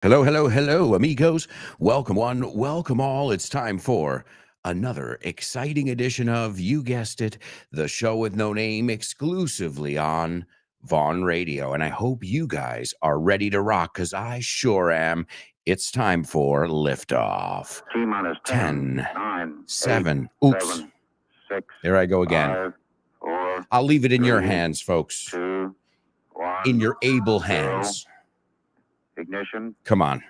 Hello, hello, hello, amigos. Welcome one, welcome all. It's time for another exciting edition of, you guessed it, the show with no name exclusively on Vaughn Radio. And I hope you guys are ready to rock because I sure am. It's time for liftoff. T minus 10, 9, 7, 8, oops. 7, 6. There I go again. 5, 4. I'll leave it in 3, your hands, folks. 2, 1. In your able 0. hands. Ignition. Come on.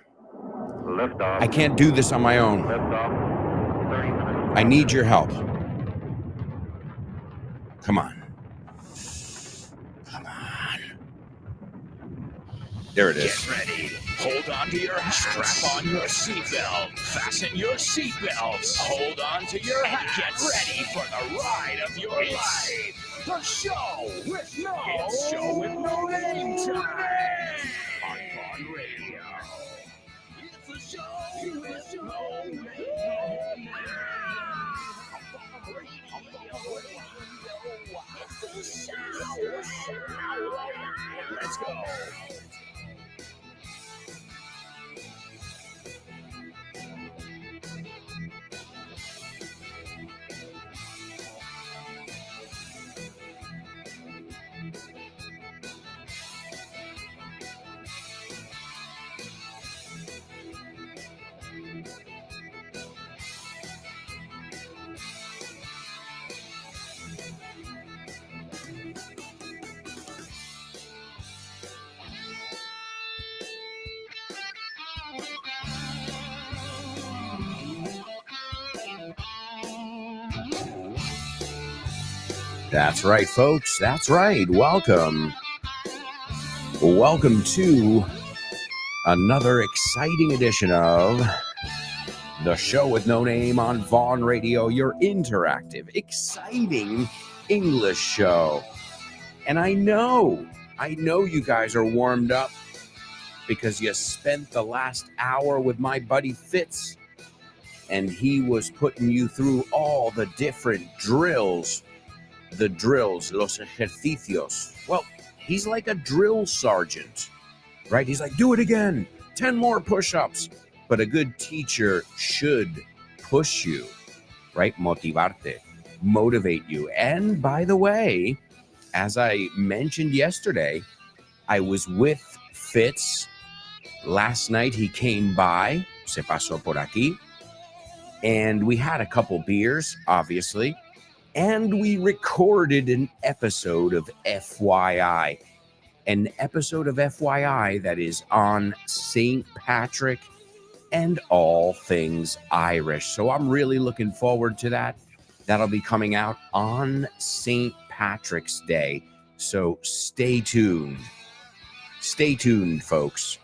Liftoff. I can't do this on my own. Liftoff. 30 minutes. I need your help. Come on. Come on. There it is. Get ready. Hold on to your hat. Strap on your seatbelt. Fasten your seatbelts. Hold on to your hat. Get ready for the ride of your life. The show with no name time. On Vaughn Radio. It's the show with no name. It's the show. Let's go. That's right, folks. That's right. Welcome. Welcome to another exciting edition of the show with no name on Vaughn Radio, your interactive, exciting English show. And I know you guys are warmed up because you spent the last hour with my buddy Fitz, and he was putting you through all the different drills. The drills, los ejercicios. Well, he's like a drill sergeant, right? He's like, do it again, 10 more push-ups. But a good teacher should push you, right? Motivarte, motivate you. And by the way, as I mentioned yesterday, I was with Fitz last night. He came by, se pasó por aquí, and we had a couple beers, obviously. And we recorded an episode of FYI. An episode of FYI that is on St. Patrick and all things Irish. So I'm really looking forward to that. That'll be coming out on St. Patrick's Day. So stay tuned. Stay tuned, folks.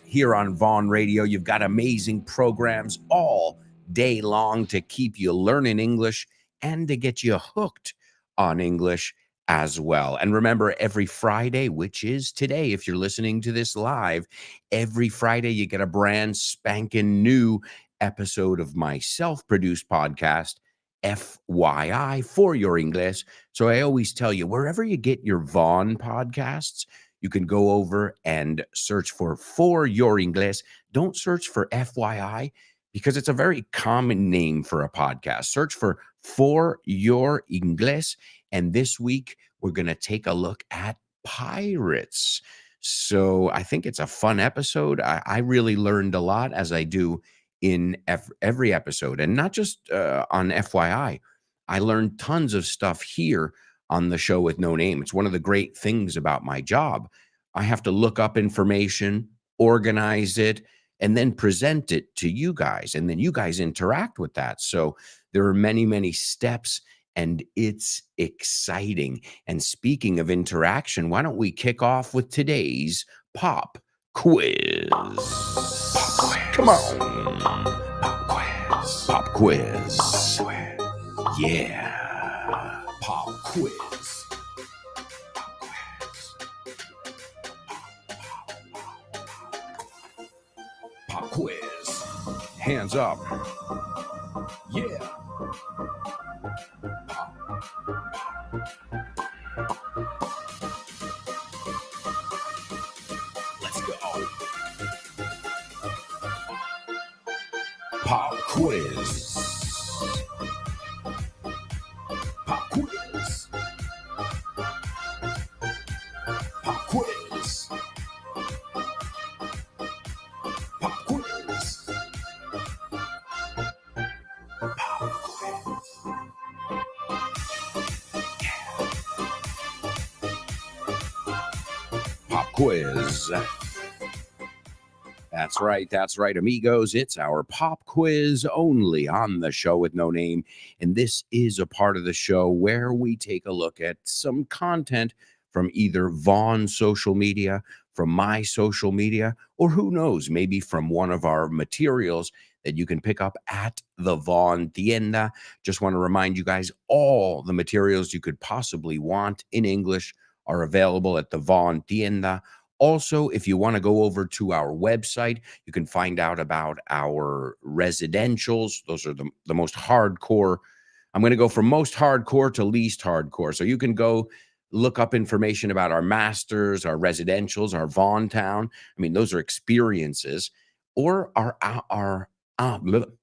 Here on Vaughn Radio, you've got amazing programs all day long to keep you learning English and to get you hooked on English as well. And remember, every Friday, which is today, if you're listening to this live, every Friday you get a brand spanking new episode of my self-produced podcast, FYI, for your English. So I always tell you, wherever you get your Vaughn podcasts, you can go over and search for your English. Don't search for FYI, because it's a very common name for a podcast. Search for your English. And this week, we're going to take a look at pirates. So I think it's a fun episode. I really learned a lot, as I do in every episode. And not just on FYI. I learned tons of stuff here on the show with no name. It's one of the great things about my job. I have to look up information, organize it, and then present it to you guys. And then you guys interact with that. So there are many, many steps, and it's exciting. And speaking of interaction, why don't we kick off with today's pop quiz? Pop quiz. Come on. Pop quiz. Pop quiz. Pop quiz. Yeah. Pop quiz. Pop quiz. Hands up. Yeah. Pop quiz. Pop quiz. Pop quiz. Pop quiz. Pop quiz. Pop quiz. That's right, amigos. It's our pop quiz only on the show with no name. And this is a part of the show where we take a look at some content from either Vaughn's social media, from my social media, or who knows, maybe from one of our materials that you can pick up at the Vaughn Tienda. Just want to remind you guys, all the materials you could possibly want in English are available at the Vaughn Tienda. Also, if you want to go over to our website, you can find out about our residentials. Those are the most hardcore. I'm going to go from most hardcore to least hardcore. So you can go look up information about our masters, our residentials, our Vaughan Town. I mean, those are experiences, or our online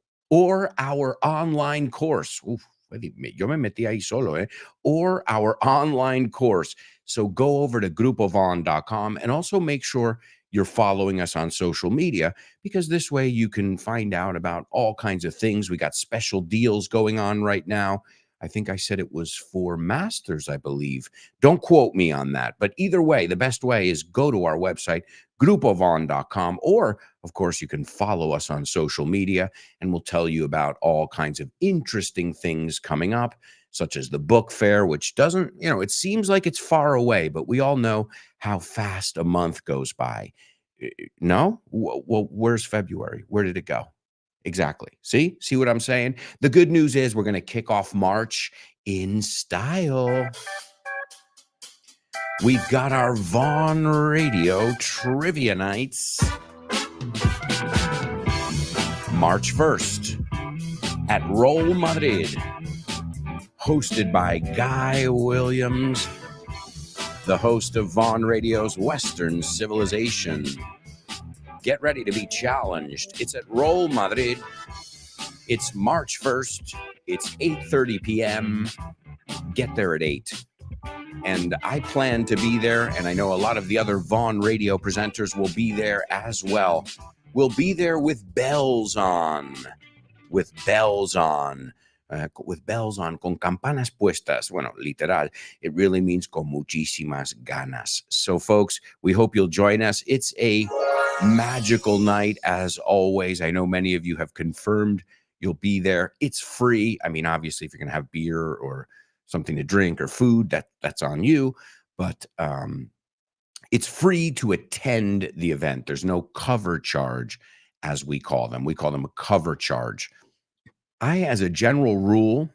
course. Uf, yo me metí ahí solo, eh? Or our online course. So go over to grupovon.com and also make sure you're following us on social media, because this way you can find out about all kinds of things. We got special deals going on right now. I think I said it was for masters, I believe. Don't quote me on that. But either way, the best way is go to our website, grupovon.com, or of course, you can follow us on social media and we'll tell you about all kinds of interesting things coming up, such as the book fair, which doesn't, it seems like it's far away, but we all know how fast a month goes by. No? Well, where's February? Where did it go? Exactly. See what I'm saying? The good news is we're going to kick off March in style. We've got our Vaughn Radio Trivia Nights. March 1st at Roll Madrid, hosted by Guy Williams, the host of Vaughn Radio's Western Civilization. Get ready to be challenged. It's at Roll Madrid. It's March 1st. It's 8:30 p.m. Get there at 8. And I plan to be there, and I know a lot of the other Vaughn Radio presenters will be there as well. We'll be there with bells on. With bells on, con campanas puestas. Bueno, literal, it really means con muchísimas ganas. So, folks, we hope you'll join us. It's a magical night, as always. I know many of you have confirmed you'll be there. It's free. I mean, obviously, if you're going to have beer or something to drink or food, that's on you. But it's free to attend the event. There's no cover charge, as we call them. We call them a cover charge. As a general rule,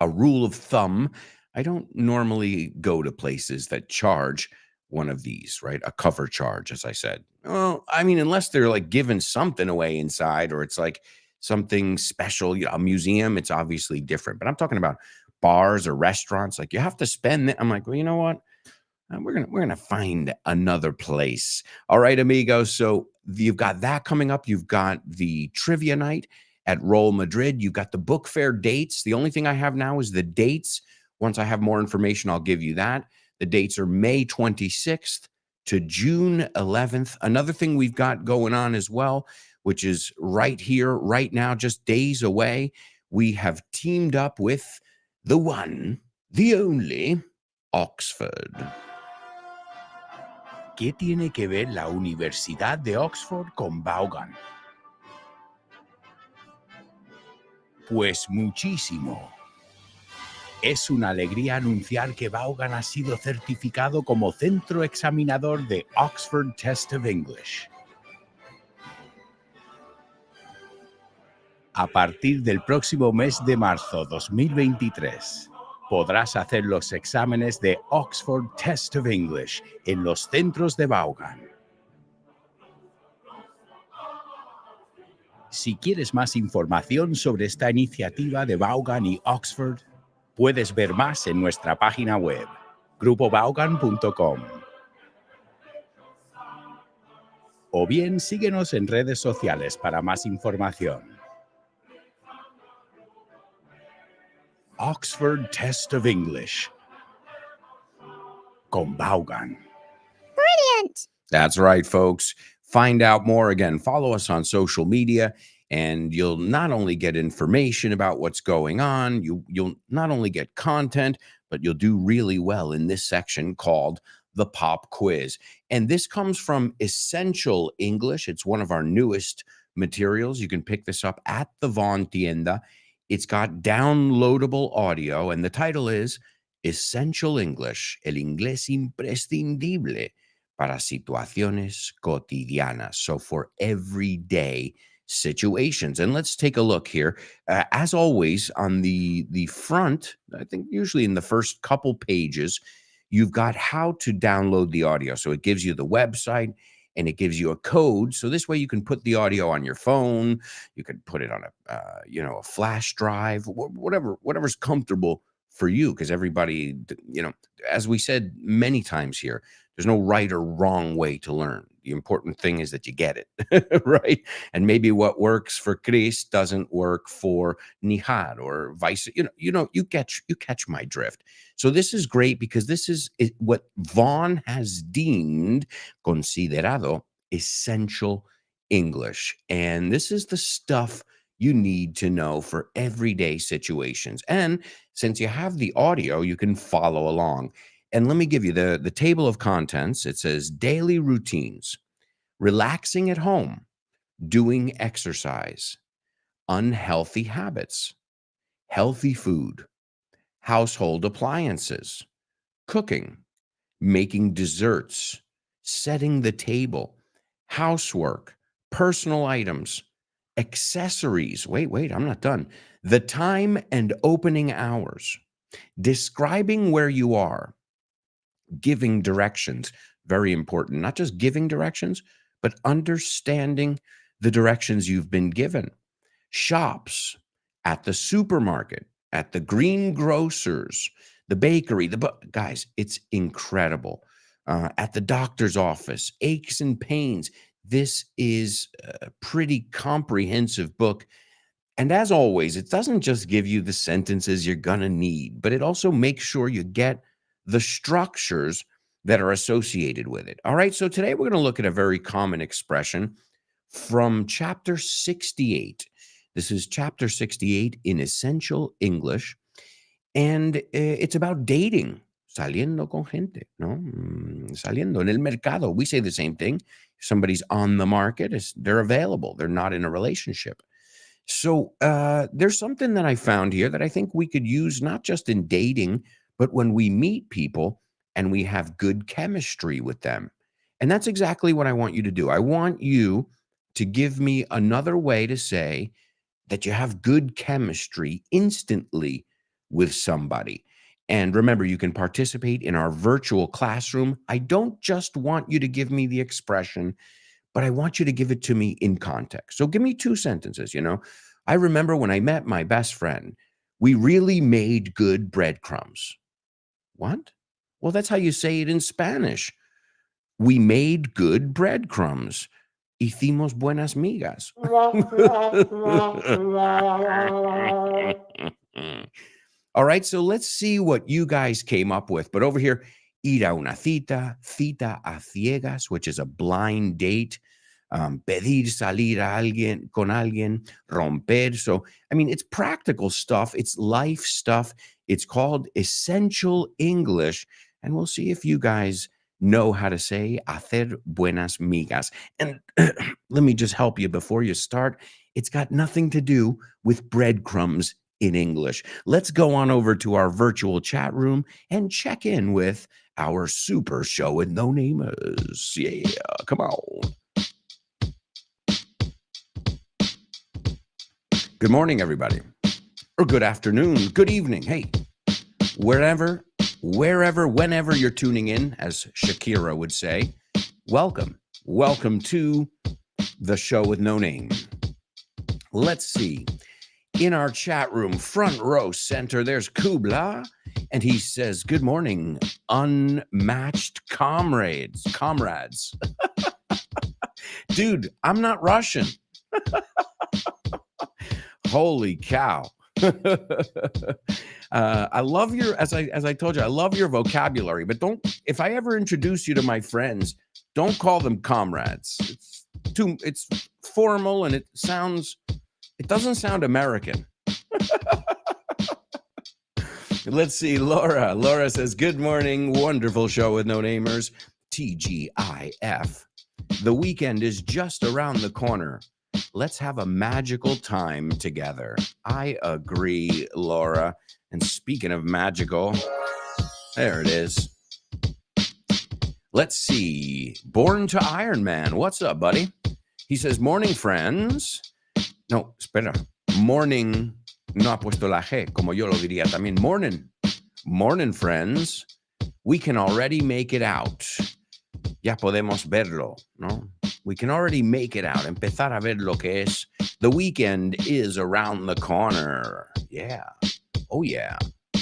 a rule of thumb, I don't normally go to places that charge one of these, right? A cover charge, as I said. Well, I mean, unless they're like giving something away inside, or it's like something special, a museum, it's obviously different. But I'm talking about bars or restaurants. Like, you have to spend. I'm like, well, you know what? We're gonna find another place. All right, amigos. So you've got that coming up. You've got the trivia night at Roll Madrid. You've got the book fair dates. The only thing I have now is the dates. Once I have more information, I'll give you that. The dates are May 26th to June 11th. Another thing we've got going on as well, which is right here, right now, just days away, we have teamed up with the one, the only, Oxford. ¿Qué tiene que ver la Universidad de Oxford con Vaughan? Pues muchísimo. Es una alegría anunciar que Vaughan ha sido certificado como centro examinador de Oxford Test of English. A partir del próximo mes de marzo 2023, podrás hacer los exámenes de Oxford Test of English en los centros de Vaughan. Si quieres más información sobre esta iniciativa de Vaughan y Oxford, puedes ver más en nuestra página web, grupovaughan.com. O bien síguenos en redes sociales para más información. Oxford Test of English. Con Vaughan. Brilliant. That's right, folks. Find out more again. Follow us on social media, and you'll not only get information about what's going on, you'll not only get content, but you'll do really well in this section called the Pop Quiz. And this comes from Essential English. It's one of our newest materials. You can pick this up at the Von Tienda. It's got downloadable audio, and the title is Essential English, el inglés imprescindible para situaciones cotidianas. So for everyday situations. And let's take a look here. As always, on the front, I think usually in the first couple pages, you've got how to download the audio. So it gives you the website and it gives you a code. So this way you can put the audio on your phone. You can put it on a flash drive, whatever's comfortable for you, because everybody, as we said many times here, there's no right or wrong way to learn. The important thing is that you get it, right? And maybe what works for Chris doesn't work for Nihad or vice. You catch my drift. So this is great because this is what Vaughn has deemed considerado essential English, and this is the stuff you need to know for everyday situations. And since you have the audio, you can follow along. And let me give you the table of contents. It says daily routines, relaxing at home, doing exercise, unhealthy habits, healthy food, household appliances, cooking, making desserts, setting the table, housework, personal items, accessories. Wait, I'm not done. The time and opening hours, describing where you are, giving directions. Very important. Not just giving directions, but understanding the directions you've been given. Shops, at the supermarket, at the greengrocers, the bakery, guys, it's incredible. At the doctor's office, aches and pains. This is a pretty comprehensive book. And as always, it doesn't just give you the sentences you're going to need, but it also makes sure you get the structures that are associated with it. All right, so today we're going to look at a very common expression from chapter 68. This is chapter 68 in Essential English, and it's about dating. Saliendo con gente, no? Saliendo en el mercado. We say the same thing. If somebody's on the market, they're available. They're not in a relationship. So there's something that I found here that I think we could use not just in dating, but when we meet people and we have good chemistry with them. And that's exactly what I want you to do. I want you to give me another way to say that you have good chemistry instantly with somebody. And remember, you can participate in our virtual classroom. I don't just want you to give me the expression, but I want you to give it to me in context. So give me two sentences, I remember when I met my best friend, we really made good breadcrumbs. What? Well, that's how you say it in Spanish. We made good breadcrumbs. Hicimos buenas migas. All right, so let's see what you guys came up with. But over here, ir a una cita, cita a ciegas, which is a blind date. Pedir salir a con alguien, romper. So, it's practical stuff. It's life stuff. It's called Essential English. And we'll see if you guys know how to say hacer buenas migas. And let me just help you before you start. It's got nothing to do with breadcrumbs in English. Let's go on over to our virtual chat room and check in with our super show with no namers. Yeah, come on. Good morning, everybody. Or good afternoon, good evening. Hey, wherever, whenever you're tuning in, as Shakira would say, welcome. Welcome to the show with no name. Let's see. In our chat room, front row center, there's Kubla, and he says, good morning, unmatched comrades. Dude, I'm not Russian. Holy cow. I love your, as I told you, I love your vocabulary, but don't, if I ever introduce you to my friends, don't call them comrades. It's formal and it doesn't sound American. Let's see, Laura. Laura says, good morning, wonderful show with no namers, TGIF. The weekend is just around the corner. Let's have a magical time together. I agree, Laura. And speaking of magical, there it is. Let's see. Born to Iron Man. What's up, buddy? He says, morning, friends. No, espera. Morning. No ha puesto la G, como yo lo diría también. Morning. Morning, friends. We can already make it out. Ya podemos verlo, ¿no? We can already make it out. Empezar a ver lo que es. The weekend is around the corner. Yeah. Oh, yeah.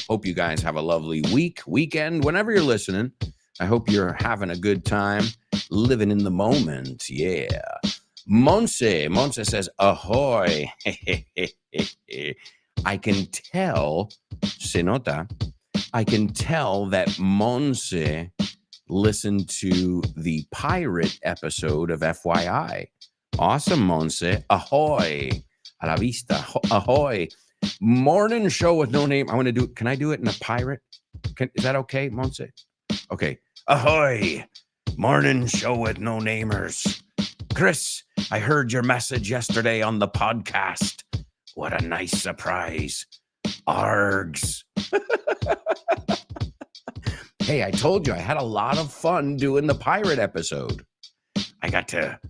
Hope you guys have a lovely weekend, whenever you're listening. I hope you're having a good time, living in the moment. Yeah. Monse says, ahoy. I can tell, se nota, I can tell that Monse listened to the pirate episode of FYI. Awesome, Monse. Ahoy. A la vista. Ahoy. Morning show with no name. Can I do it in a pirate? Is that okay, Monse? Okay. Ahoy. Morning show with no namers. Chris, I heard your message yesterday on the podcast. What a nice surprise. Args. Hey, I told you I had a lot of fun doing the pirate episode. I got to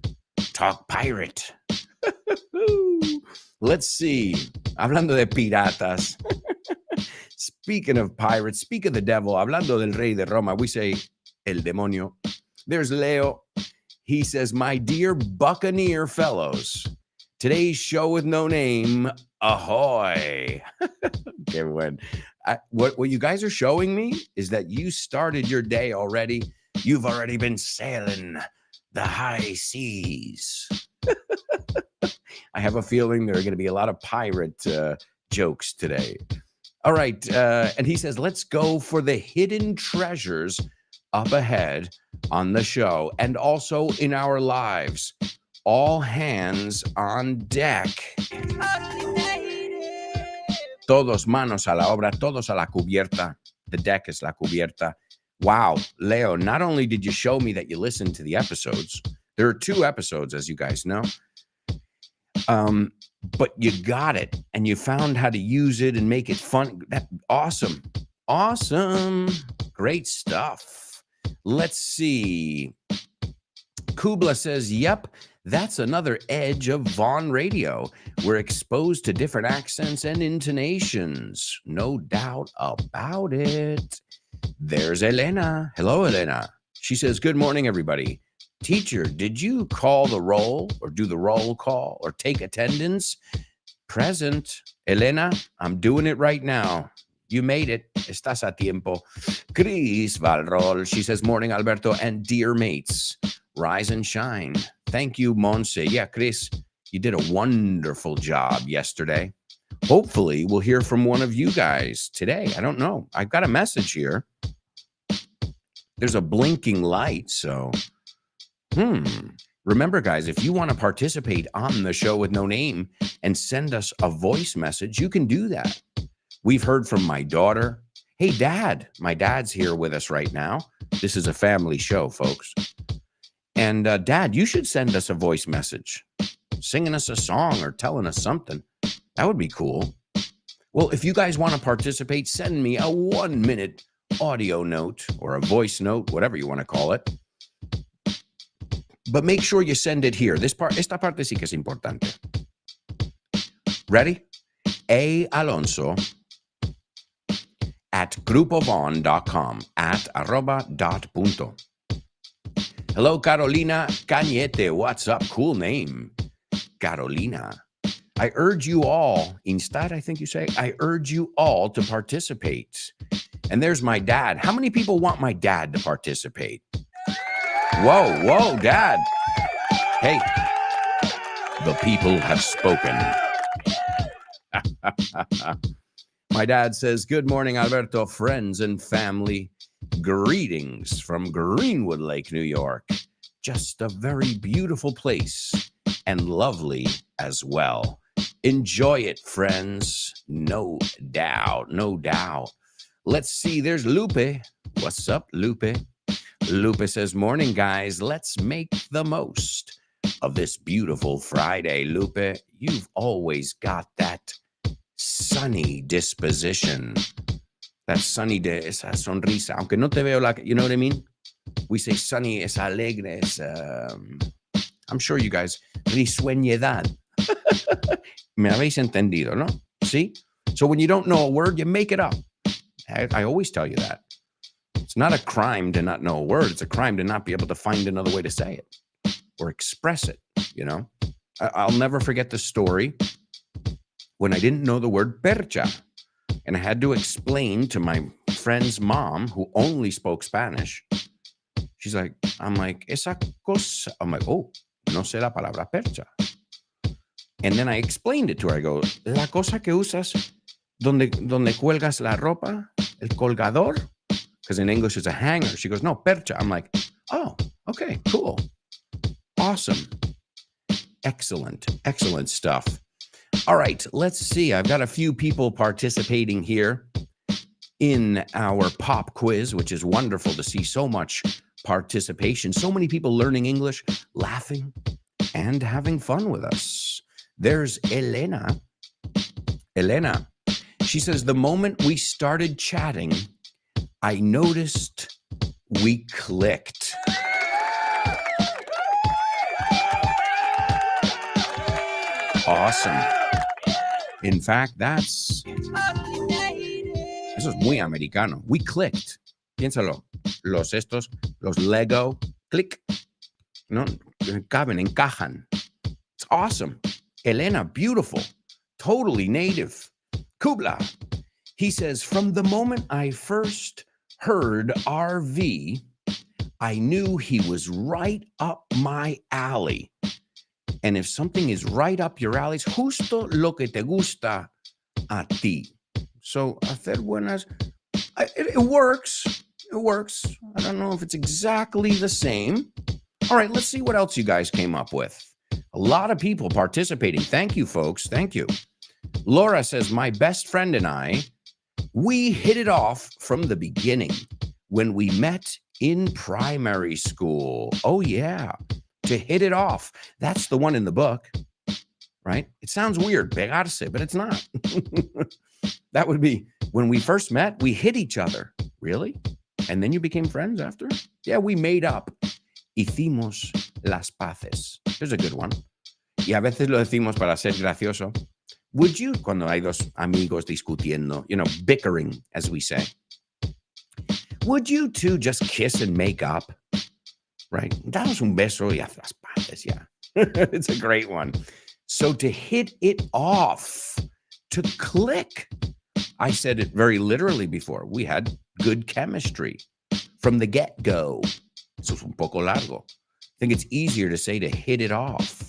talk pirate. Let's see. Hablando de piratas. Speaking of pirates, speak of the devil. Hablando del rey de Roma, we say el demonio. There's Leo. He says, my dear Buccaneer fellows, today's show with no name, ahoy. Okay, what you guys are showing me is that you started your day already. You've already been sailing the high seas. I have a feeling there are going to be a lot of pirate jokes today. All right. And he says, let's go for the hidden treasures up ahead on the show and also in our lives. All hands on deck. Todos manos a la obra, todos a la cubierta. The deck is la cubierta. Wow, Leo, not only did you show me that you listened to the episodes, there are 2 episodes, as you guys know, but you got it and you found how to use it and make it fun. Awesome. Awesome. Great stuff. Let's see. Kubla says, yep, that's another edge of Vaughn Radio. We're exposed to different accents and intonations. No doubt about it. There's Elena. Hello, Elena. She says, good morning, everybody. Teacher, did you call the roll or do the roll call or take attendance? Present. Elena, I'm doing it right now. You made it. Estás a tiempo. Cris Valrol. She says, morning, Alberto, and dear mates. Rise and shine. Thank you, Monse. Yeah, Chris, you did a wonderful job yesterday. Hopefully, we'll hear from one of you guys today. I don't know. I've got a message here. There's a blinking light, so... Remember, guys, if you want to participate on the show with no name and send us a voice message, you can do that. We've heard from my daughter. Hey, Dad. My dad's here with us right now. This is a family show, folks. And Dad, you should send us a voice message, singing us a song or telling us something. That would be cool. Well, if you guys want to participate, send me a 1-minute audio note or a voice note, whatever you want to call it. But make sure you send it here. Esta parte sí que es importante. Ready? A. Alonso at grupovon.com @. Hello, Carolina Cañete. What's up? Cool name. Carolina. I urge you all, Instad, I think you say, I urge you all to participate. And there's my dad. How many people want my dad to participate? Whoa, Dad. Hey, the people have spoken. My dad says, good morning, Alberto, friends and family. Greetings from Greenwood Lake, New York. Just a very beautiful place and lovely as well. Enjoy it, friends. No doubt, no doubt. Let's see, there's Lupe. What's up, Lupe? Lupe says, morning, guys. Let's make the most of this beautiful Friday. Lupe, you've always got that sunny disposition. That sunny day, esa sonrisa. Aunque no te veo like, you know what I mean? We say sunny, es alegre, es, I'm sure you guys, risueñedad. Me habéis entendido, ¿no? See? So when you don't know a word, you make it up. I always tell you that. It's not a crime to not know a word. It's a crime to not be able to find another way to say it or express it, you know? I'll never forget the story when I didn't know the word percha. And I had to explain to my friend's mom, who only spoke Spanish. She's like, I'm like, esa cosa. I'm like, oh, no sé la palabra percha. And then I explained it to her. I go, la cosa que usas donde cuelgas la ropa, el colgador. Because in English it's a hanger. She goes, no, percha. I'm like, oh, okay, cool. Awesome. Excellent, excellent stuff. All right, let's see. I've got a few people participating here in our pop quiz, which is wonderful to see so much participation. So many people learning English, laughing, and having fun with us. There's Elena. Elena, she says, the moment we started chatting, I noticed we clicked. Awesome. In fact, eso es muy americano. We clicked. Piénsalo. Los Lego, click. No, caben, encajan. It's awesome. Elena, beautiful. Totally native. Kubla. He says, from the moment I first heard RV, I knew he was right up my alley. And if something is right up your alley, es justo lo que te gusta a ti. So, hacer buenas, it works. It works. I don't know if it's exactly the same. All right, let's see what else you guys came up with. A lot of people participating. Thank you, folks. Thank you. Laura says, my best friend and I, we hit it off from the beginning when we met in primary school. Oh, yeah. To hit it off. That's the one in the book, right? It sounds weird, pegarse, but it's not. That would be when we first met, we hit each other. Really? And then you became friends after? Yeah, we made up. Hicimos las paces. Here's a good one. Y a veces lo decimos para ser gracioso. Would you, cuando hay dos amigos discutiendo, bickering, as we say, would you two just kiss and make up? Right? Danos un beso y haz las paces, yeah. It's a great one. So to hit it off, to click. I said it very literally before. We had good chemistry from the get-go. So es un poco largo. I think it's easier to say to hit it off.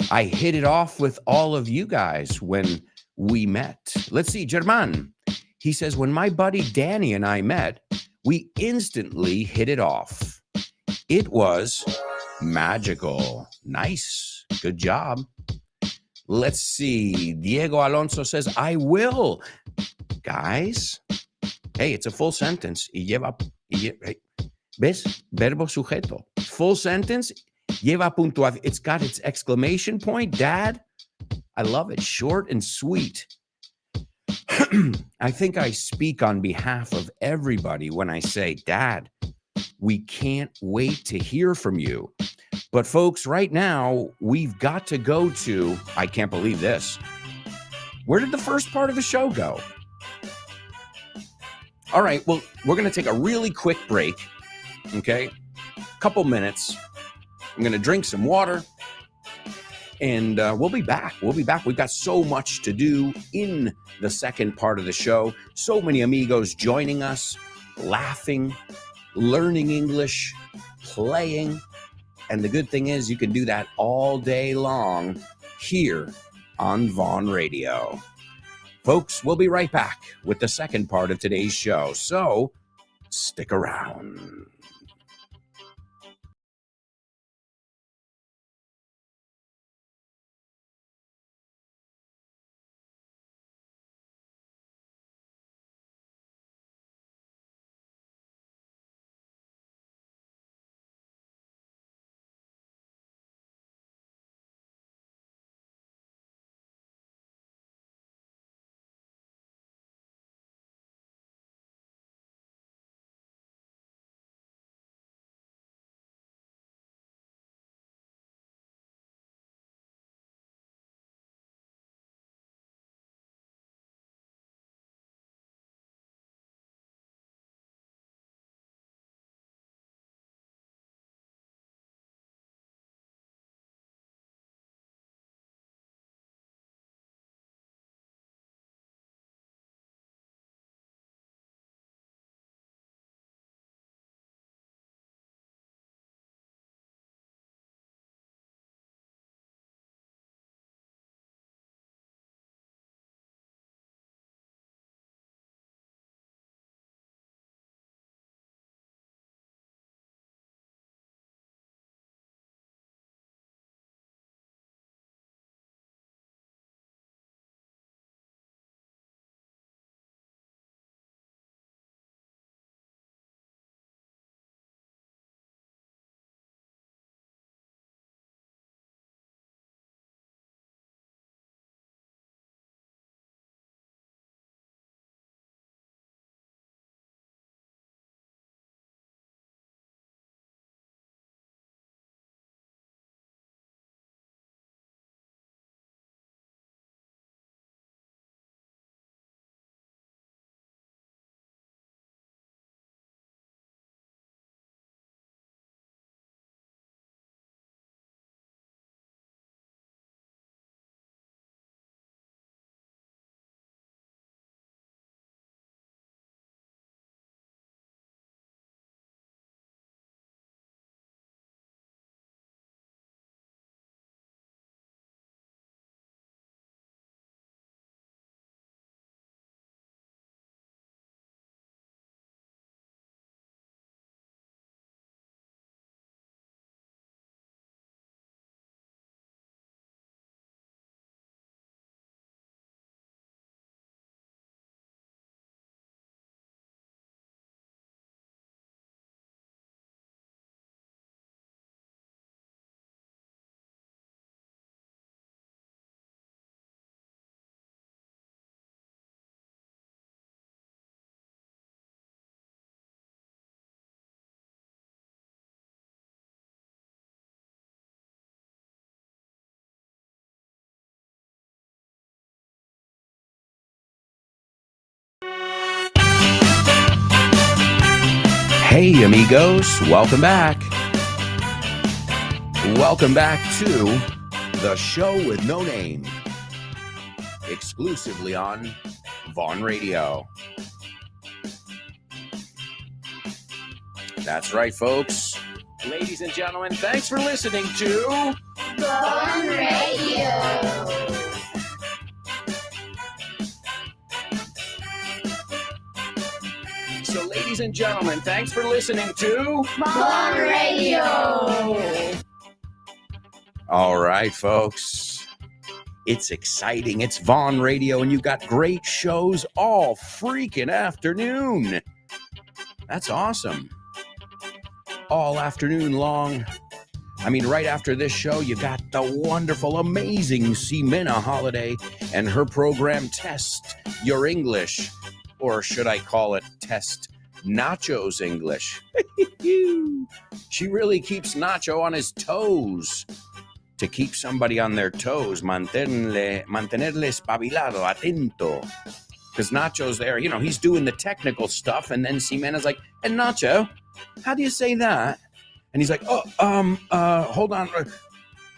I hit it off with all of you guys when we met. Let's see, German. He says, when my buddy Danny and I met, we instantly hit it off. It was magical. Nice. Good job. Let's see. Diego Alonso says, I will. Guys, hey, it's a full sentence. ¿Ves? Verbo sujeto. Full sentence. Lleva puntuación. It's got its exclamation point. Dad, I love it. Short and sweet. I think I speak on behalf of everybody when I say, Dad, we can't wait to hear from you. But folks, right now, we've got to go to, I can't believe this. Where did the first part of the show go? All right, well, we're going to take a really quick break, okay? Couple minutes. I'm going to drink some water, and we'll be back. We've got so much to do in the second part of the show. So many amigos joining us, laughing, learning English, playing. And the good thing is you can do that all day long here on Vaughn Radio. Folks, we'll be right back with the second part of today's show, so stick around. Hey, amigos, welcome back. Welcome back to the show with no name, exclusively on Vaughn Radio. That's right, folks. Ladies and gentlemen, thanks for listening to Vaughn Radio. So, ladies and gentlemen, thanks for listening to Vaughn Radio. All right, folks. It's exciting. It's Vaughn Radio, and you've got great shows all freaking afternoon. That's awesome. All afternoon long. I mean, right after this show, you got the wonderful, amazing Ximena Holiday and her program, Test Your English. Or should I call it Test Nacho's English? She really keeps Nacho on his toes. To keep somebody on their toes, mantenerle espabilado, atento. Because Nacho's there, you know, he's doing the technical stuff, and then Ximena's like, and Nacho, how do you say that? And he's like, hold on.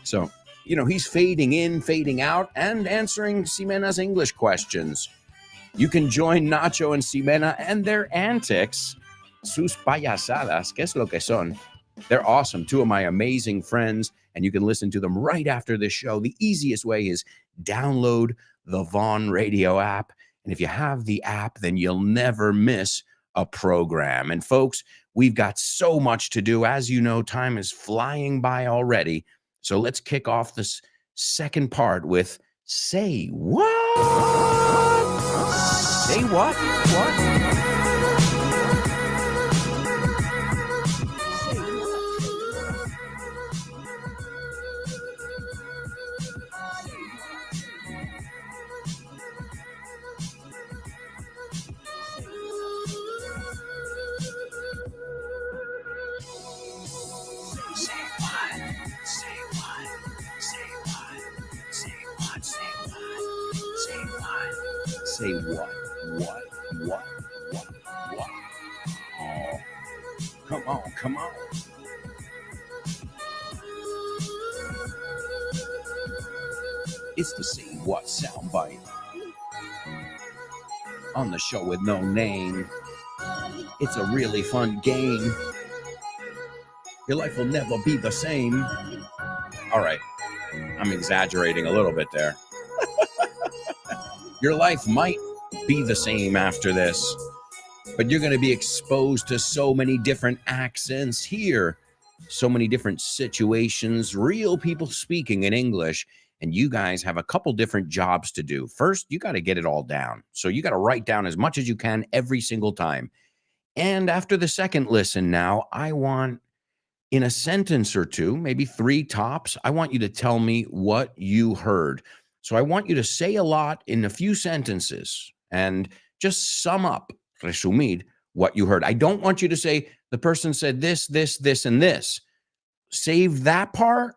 So, you know, he's fading in, fading out, and answering Ximena's English questions. You can join Nacho and Ximena and their antics, sus payasadas, que es lo que son. They're awesome. Two of my amazing friends, and you can listen to them right after this show. The easiest way is download the Vaughn Radio app. And if you have the app, then you'll never miss a program. And folks, we've got so much to do. As you know, time is flying by already. So let's kick off this second part with Say What? Say what? What? Say what? What? Oh, come on. It's the Say What soundbite on the show with no name. It's a really fun game. Your life will never be the same. All right, I'm exaggerating a little bit there. Your life might be the same after this, but you're going to be exposed to so many different accents here, so many different situations, real people speaking in English, and you guys have a couple different jobs to do. First, you got to get it all down. So you got to write down as much as you can every single time. And after the second listen now, I want, in a sentence or two, maybe 3 tops, I want you to tell me what you heard. So I want you to say a lot in a few sentences and just sum up, resumir, what you heard. I don't want you to say the person said this, and this. Save that part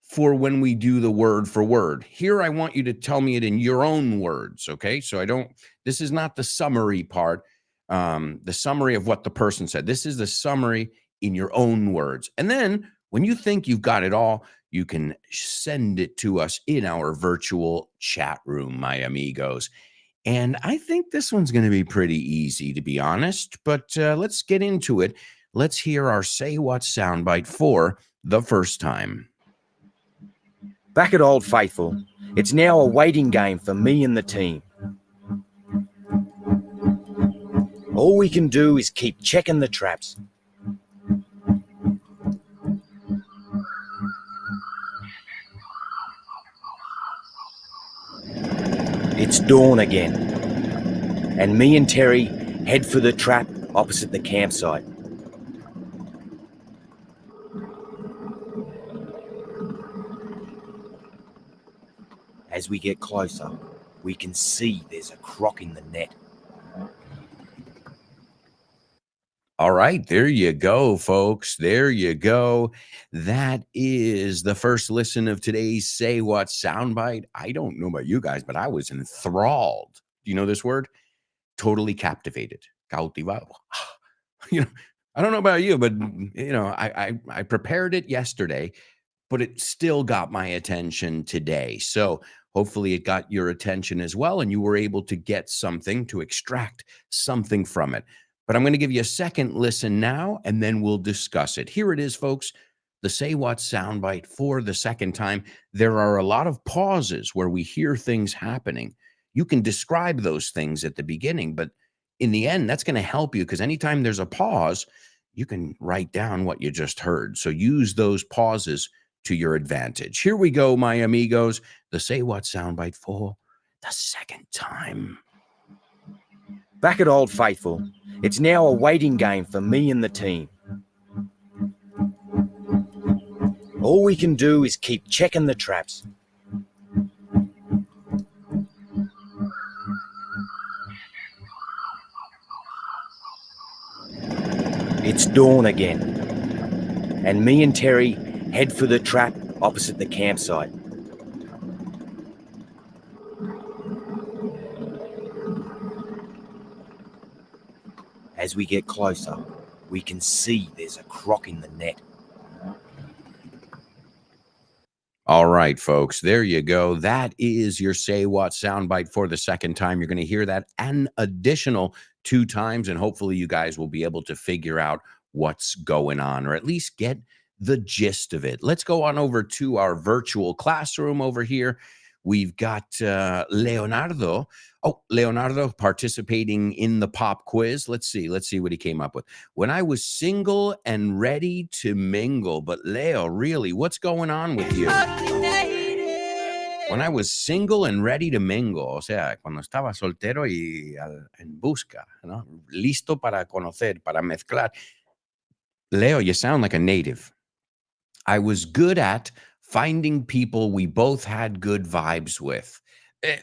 for when we do the word for word. Here, I want you to tell me it in your own words, okay? So this is not the summary part, the summary of what the person said. This is the summary in your own words. And then when you think you've got it all, you can send it to us in our virtual chat room, my amigos. And I think this one's going to be pretty easy, to be honest, but let's get into it. Let's hear our Say What soundbite for the first time. Back at Old Faithful, it's now a waiting game for me and the team. All we can do is keep checking the traps. It's dawn again, and me and Terry head for the trap opposite the campsite. As we get closer, we can see there's a croc in the net. All right, there you go, folks. There you go. That is the first listen of today's Say What soundbite. I don't know about you guys, but I was enthralled. Do you know this word? Totally captivated. Cautivado. I don't know about you, but I prepared it yesterday, but it still got my attention today. So hopefully it got your attention as well, and you were able to get something, to extract something from it. But I'm going to give you a second listen now, and then we'll discuss it. Here it is, folks, the Say What soundbite for the second time. There are a lot of pauses where we hear things happening. You can describe those things at the beginning, but in the end, that's going to help you, because anytime there's a pause, you can write down what you just heard. So use those pauses to your advantage. Here we go, my amigos, the Say What soundbite for the second time. Back at Old Faithful, it's now a waiting game for me and the team. All we can do is keep checking the traps. It's dawn again, and me and Terry head for the trap opposite the campsite. As we get closer, we can see there's a croc in the net. All right, folks, there you go. That is your Say What soundbite for the second time. You're going to hear that an additional 2 times, and hopefully you guys will be able to figure out what's going on, or at least get the gist of it. Let's go on over to our virtual classroom over here. We've got Leonardo. Oh, Leonardo participating in the pop quiz. Let's see what he came up with. When I was single and ready to mingle. But Leo, really, what's going on with you? When I was single and ready to mingle, o sea, cuando estaba soltero y en busca, ¿no? Listo para conocer, para mezclar. Leo, you sound like a native. I was good at finding people we both had good vibes with.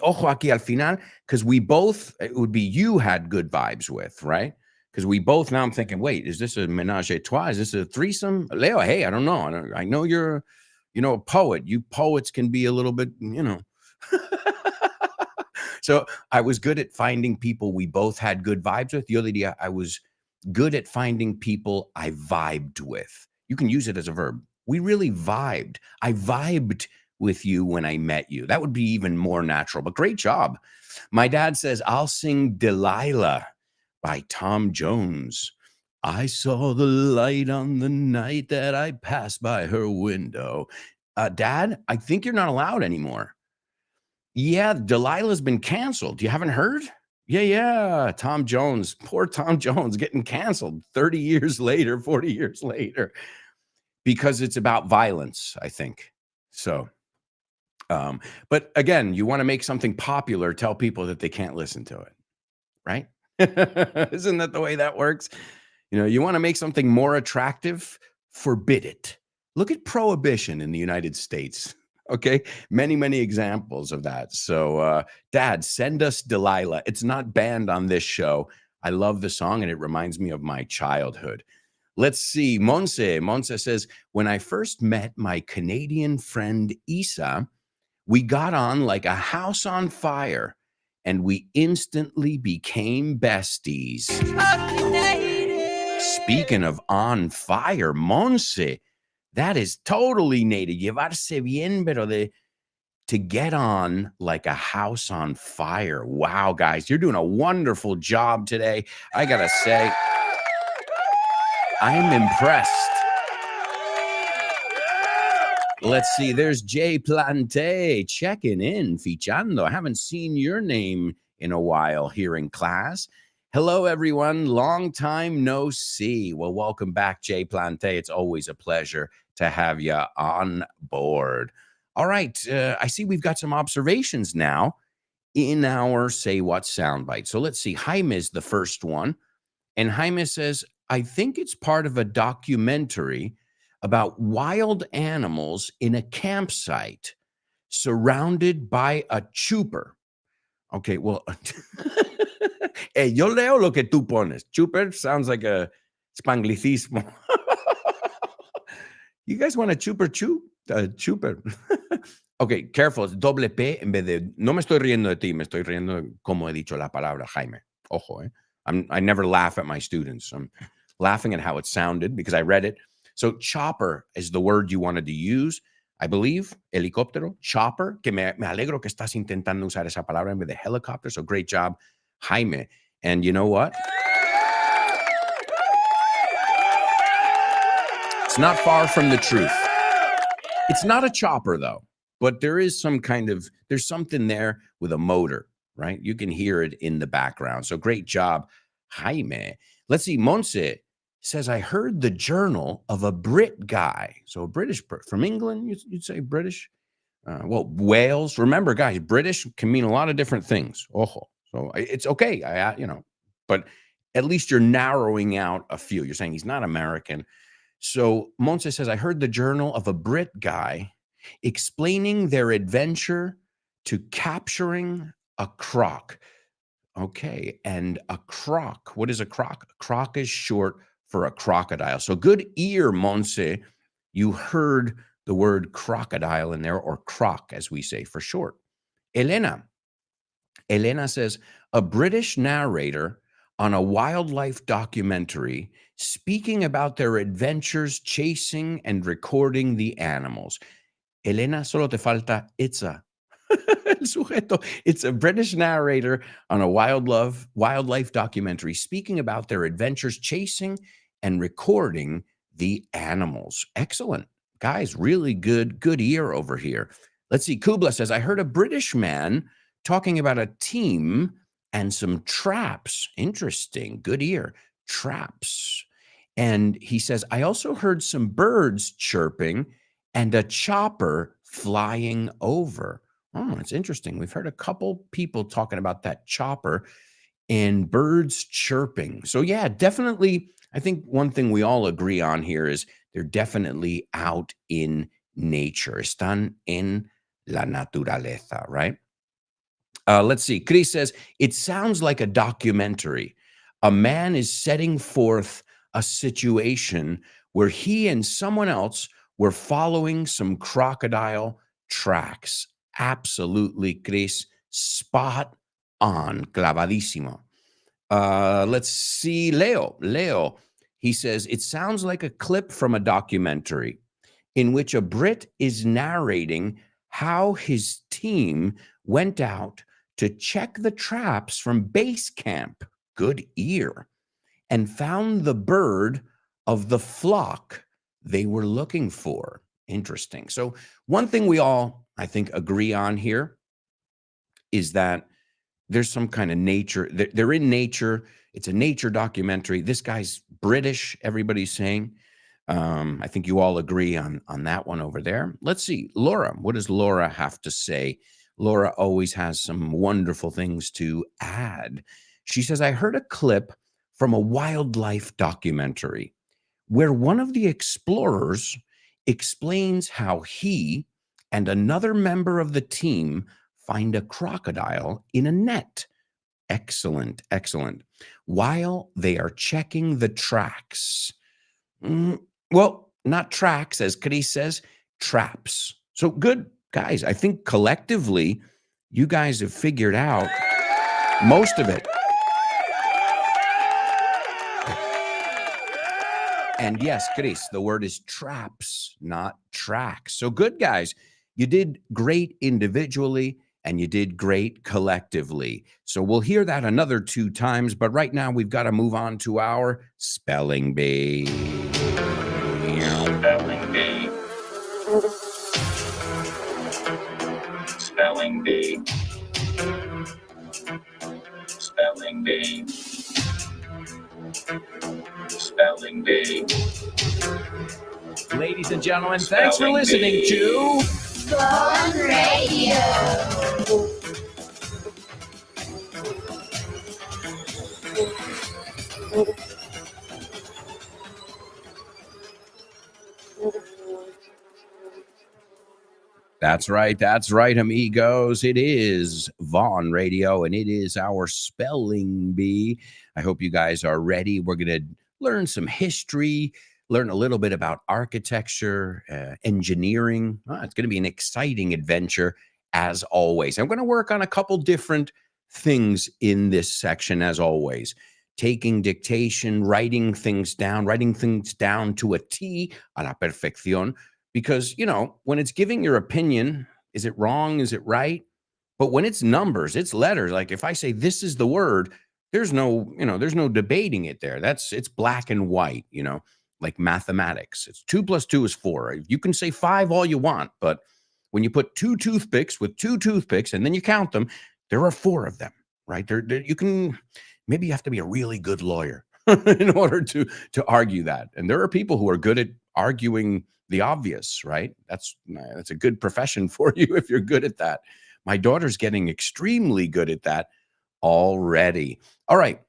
Ojo aquí al final, because we both, it would be you had good vibes with, right? Because we both, now I'm thinking, wait, is this a menage a trois? Is this a threesome? Leo, hey, I don't know. I know you're, a poet. You poets can be a little bit, So I was good at finding people we both had good vibes with. Yo diría, I was good at finding people I vibed with. You can use it as a verb. We really vibed. I vibed with you when I met you. That would be even more natural, but great job. My dad says, I'll sing Delilah by Tom Jones. I saw the light on the night that I passed by her window. Dad, I think you're not allowed anymore. Yeah, Delilah's been canceled. You haven't heard? Yeah. Tom Jones, poor Tom Jones getting canceled 30 years later, 40 years later, because it's about violence, I think. So, but again, you want to make something popular, tell people that they can't listen to it, right? Isn't that the way that works? You want to make something more attractive, forbid it. Look at prohibition in the United States. Okay, many examples of that. So, Dad, send us Delilah. It's not banned on this show. I love the song, and it reminds me of my childhood. Let's see. Monse says, when I first met my Canadian friend Isa, we got on like a house on fire, and we instantly became besties. Speaking of on fire, Monse, that is totally native. Llevarse bien, pero to get on like a house on fire. Wow, guys, you're doing a wonderful job today. I got to say, I'm impressed. Let's see. There's Jay Plante checking in, fichando. I haven't seen your name in a while here in class. Hello, everyone. Long time no see. Well, welcome back, Jay Plante. It's always a pleasure to have you on board. All right. I see we've got some observations now in our Say What soundbite. So let's see. Jaime is the first one. And Jaime says, I think it's part of a documentary about wild animals in a campsite surrounded by a chuper. Okay, well, hey, yo leo lo que tú pones. Chuper sounds like a spanglicismo. You guys want a chuper? Chuper. Okay, careful. It's doble P en vez de... No me estoy riendo de ti, me estoy riendo como he dicho la palabra, Jaime. Ojo, eh? I never laugh at my students. I'm laughing at how it sounded because I read it. So chopper is the word you wanted to use. I believe, helicóptero, chopper, que me alegro que estás intentando usar esa palabra en vez de helicopter. So great job, Jaime. And you know what? It's not far from the truth. It's not a chopper, though, but there is there's something there with a motor, right? You can hear it in the background. So great job, Jaime. Let's see. Monse says, I heard the journal of a Brit guy. So a British from England, you'd say British. Well, Wales. Remember, guys, British can mean a lot of different things. Ojo. So it's okay. But at least you're narrowing out a few. You're saying he's not American. So Monse says, I heard the journal of a Brit guy explaining their adventure to capturing a croc. Okay. And a croc. What is a croc? A croc is short for a crocodile. So good ear, Monse. You heard the word crocodile in there, or croc, as we say for short. Elena says, a British narrator on a wildlife documentary speaking about their adventures chasing and recording the animals. Elena, solo te falta itza. El sujeto. It's a British narrator on a wildlife documentary speaking about their adventures chasing and recording the animals. Excellent. Guys, really good ear over here. Let's see. Kubla says, I heard a British man talking about a team and some traps. Interesting. Good ear. Traps. And he says, I also heard some birds chirping and a chopper flying over. Oh, it's interesting. We've heard a couple people talking about that chopper and birds chirping. So, yeah, definitely. I think one thing we all agree on here is they're definitely out in nature. Están en la naturaleza, right? Let's see. Chris says, it sounds like a documentary. A man is setting forth a situation where he and someone else were following some crocodile tracks. Absolutely, Chris. Spot on. Clavadísimo. Let's see. Leo, he says, it sounds like a clip from a documentary in which a Brit is narrating how his team went out to check the traps from base camp, good ear, and found the bird of the flock they were looking for. Interesting. So one thing we all, I think, agree on here is that there's some kind of nature. They're in nature. It's a nature documentary. This guy's British, everybody's saying. I think you all agree on that one over there. Let's see. Laura, what does Laura have to say? Laura always has some wonderful things to add. She says, I heard a clip from a wildlife documentary where one of the explorers explains how he and another member of the team find a crocodile in a net. Excellent, excellent. While they are checking the tracks. Well, not tracks, as Chris says, traps. So good, guys. I think collectively, you guys have figured out most of it. And yes, Chris, the word is traps, not tracks. So good, guys. You did great individually and you did great collectively. So we'll hear that another 2 times, but right now we've got to move on to our spelling bee. Spelling bee. Spelling bee. Spelling bee. Spelling bee. Ladies and gentlemen, thanks for listening to Fun Radio. That's right, amigos. It is Vaughn Radio, and it is our spelling bee. I hope you guys are ready. We're going to learn some history, learn a little bit about architecture, engineering. It's going to be an exciting adventure, as always. I'm going to work on a couple different things in this section, as always. Taking dictation, writing things down to a T, a la perfección. Because, when it's giving your opinion, is it wrong? Is it right? But when it's numbers, it's letters. Like if I say this is the word, there's no debating it there. It's black and white, like mathematics. It's 2 + 2 is 4. You can say 5 all you want, but when you put 2 toothpicks with 2 toothpicks and then you count them, there are 4 of them, right? Maybe you have to be a really good lawyer in order to argue that. And there are people who are good at arguing the obvious, right? That's a good profession for you if you're good at that. My daughter's getting extremely good at that already. All right.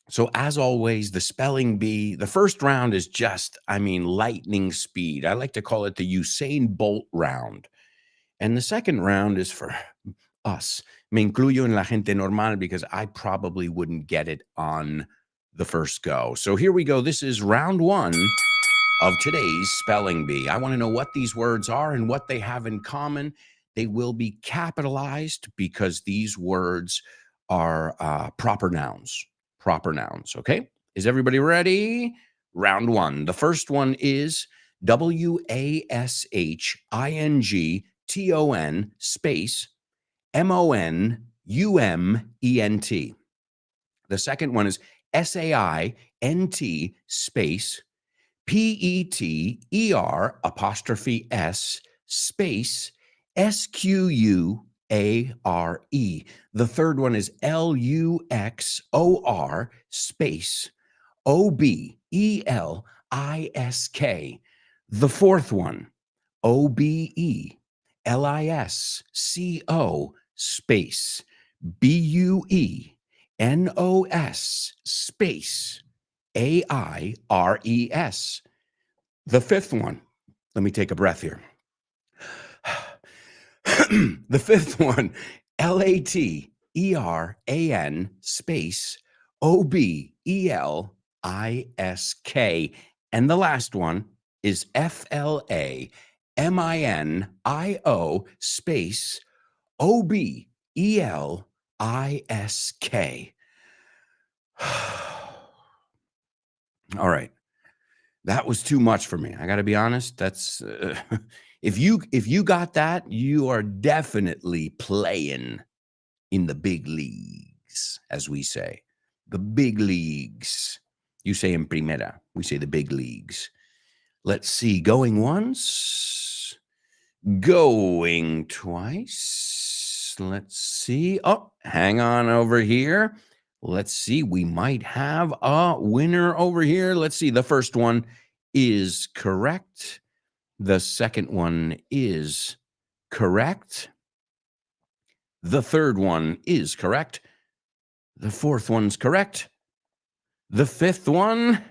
So as always, the spelling bee, the first round is just, lightning speed. I like to call it the Usain Bolt round. And the second round is for us. Me incluyo en la gente normal because I probably wouldn't get it on the first go. So here we go. This is round 1 of today's spelling bee. I want to know what these words are and what they have in common. They will be capitalized because these words are proper nouns. Proper nouns, okay? Is everybody ready? Round 1. The first one is WASHINGTON space MONUMENT. The second one is SAINT space Peter apostrophe S space Square. The third one is Luxor space Obelisk. The fourth one, Obelisco space Buenos space Aires. The fifth one, let me take a breath here. The fifth one, Lateran space Obelisk. And the last one is Flaminio space Obelisk. All right. That was too much for me. I got to be honest. That's if you got that, you are definitely playing in the big leagues, as we say. The big leagues. You say in primera. We say the big leagues. Let's see. Going once. Going twice. Let's see. Oh, hang on over here. Let's see. We might have a winner over here. Let's see. The first one is correct. The second one is correct. The third one is correct. The fourth one's correct. The fifth one.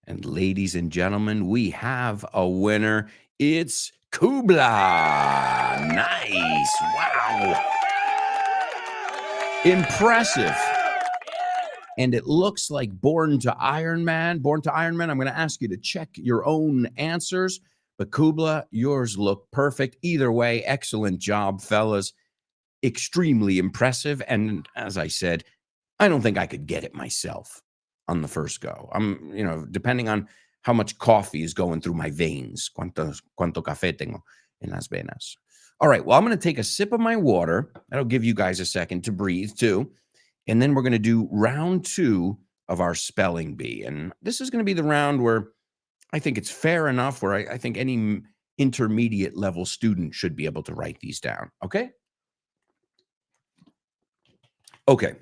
And ladies and gentlemen, we have a winner. It's Kubla. Nice. Wow. Impressive. And it looks like Born to Iron Man. I'm going to ask you to check your own answers. But Kubla, yours look perfect. Either way, excellent job, fellas. Extremely impressive. And as I said, I don't think I could get it myself on the first go. Depending on how much coffee is going through my veins. Cuánto café tengo en las venas. All right, well, I'm going to take a sip of my water. That'll give you guys a second to breathe, too. And then we're going to do round 2 of our spelling bee. And this is going to be the round where I think it's fair enough, where I think any intermediate level student should be able to write these down. Okay? Okay.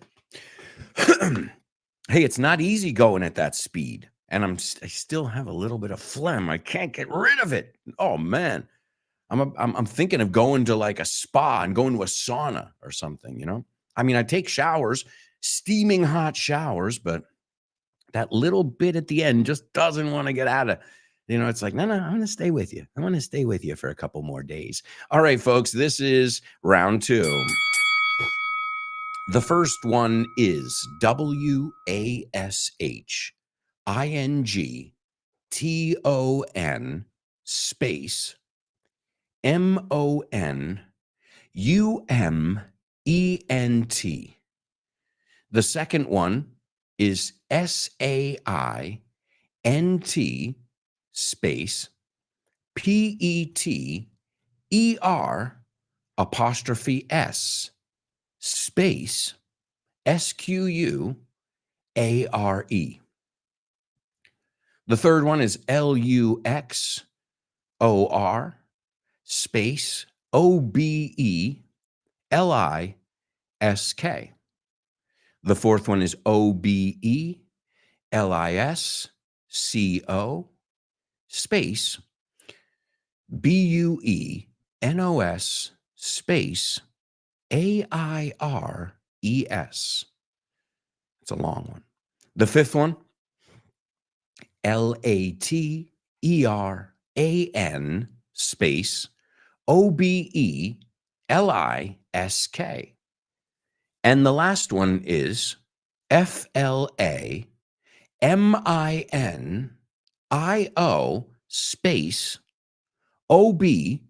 Hey, it's not easy going at that speed. And I still have a little bit of phlegm. I can't get rid of it. Oh, man. I'm thinking of going to like a spa and going to a sauna or something, I mean, I take showers, steaming hot showers, but that little bit at the end just doesn't want to get out of, it's like, no, I'm going to stay with you. I want to stay with you for a couple more days. All right, folks, this is round 2. The first one is WASHINGTON space MONUMENT. The second one is SAINT space PETER apostrophe S space SQUARE. The third one is LUXOR space OBELISK. The fourth one is OBELISCO space BUENOS space AIRES. It's a long one. The fifth one, LATERAN space OBELISK. And the last one is FLAMINIO space OBELISK.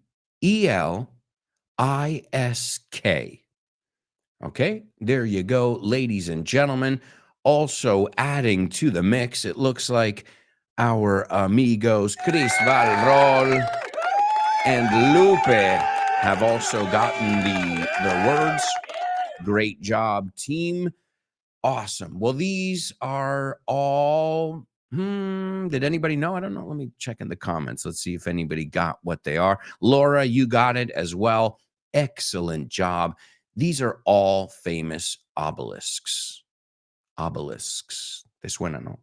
Okay, there you go, ladies and gentlemen. Also adding to the mix, it looks like our amigos Chris Valrol and Lupe have also gotten the words. Great job, team. Awesome. Well, these are all Did anybody know? I don't know. Let me check in the comments. Let's see if anybody got what they are. Laura, you got it as well. Excellent job. These are all famous obelisks. Obelisks. Te suena, no?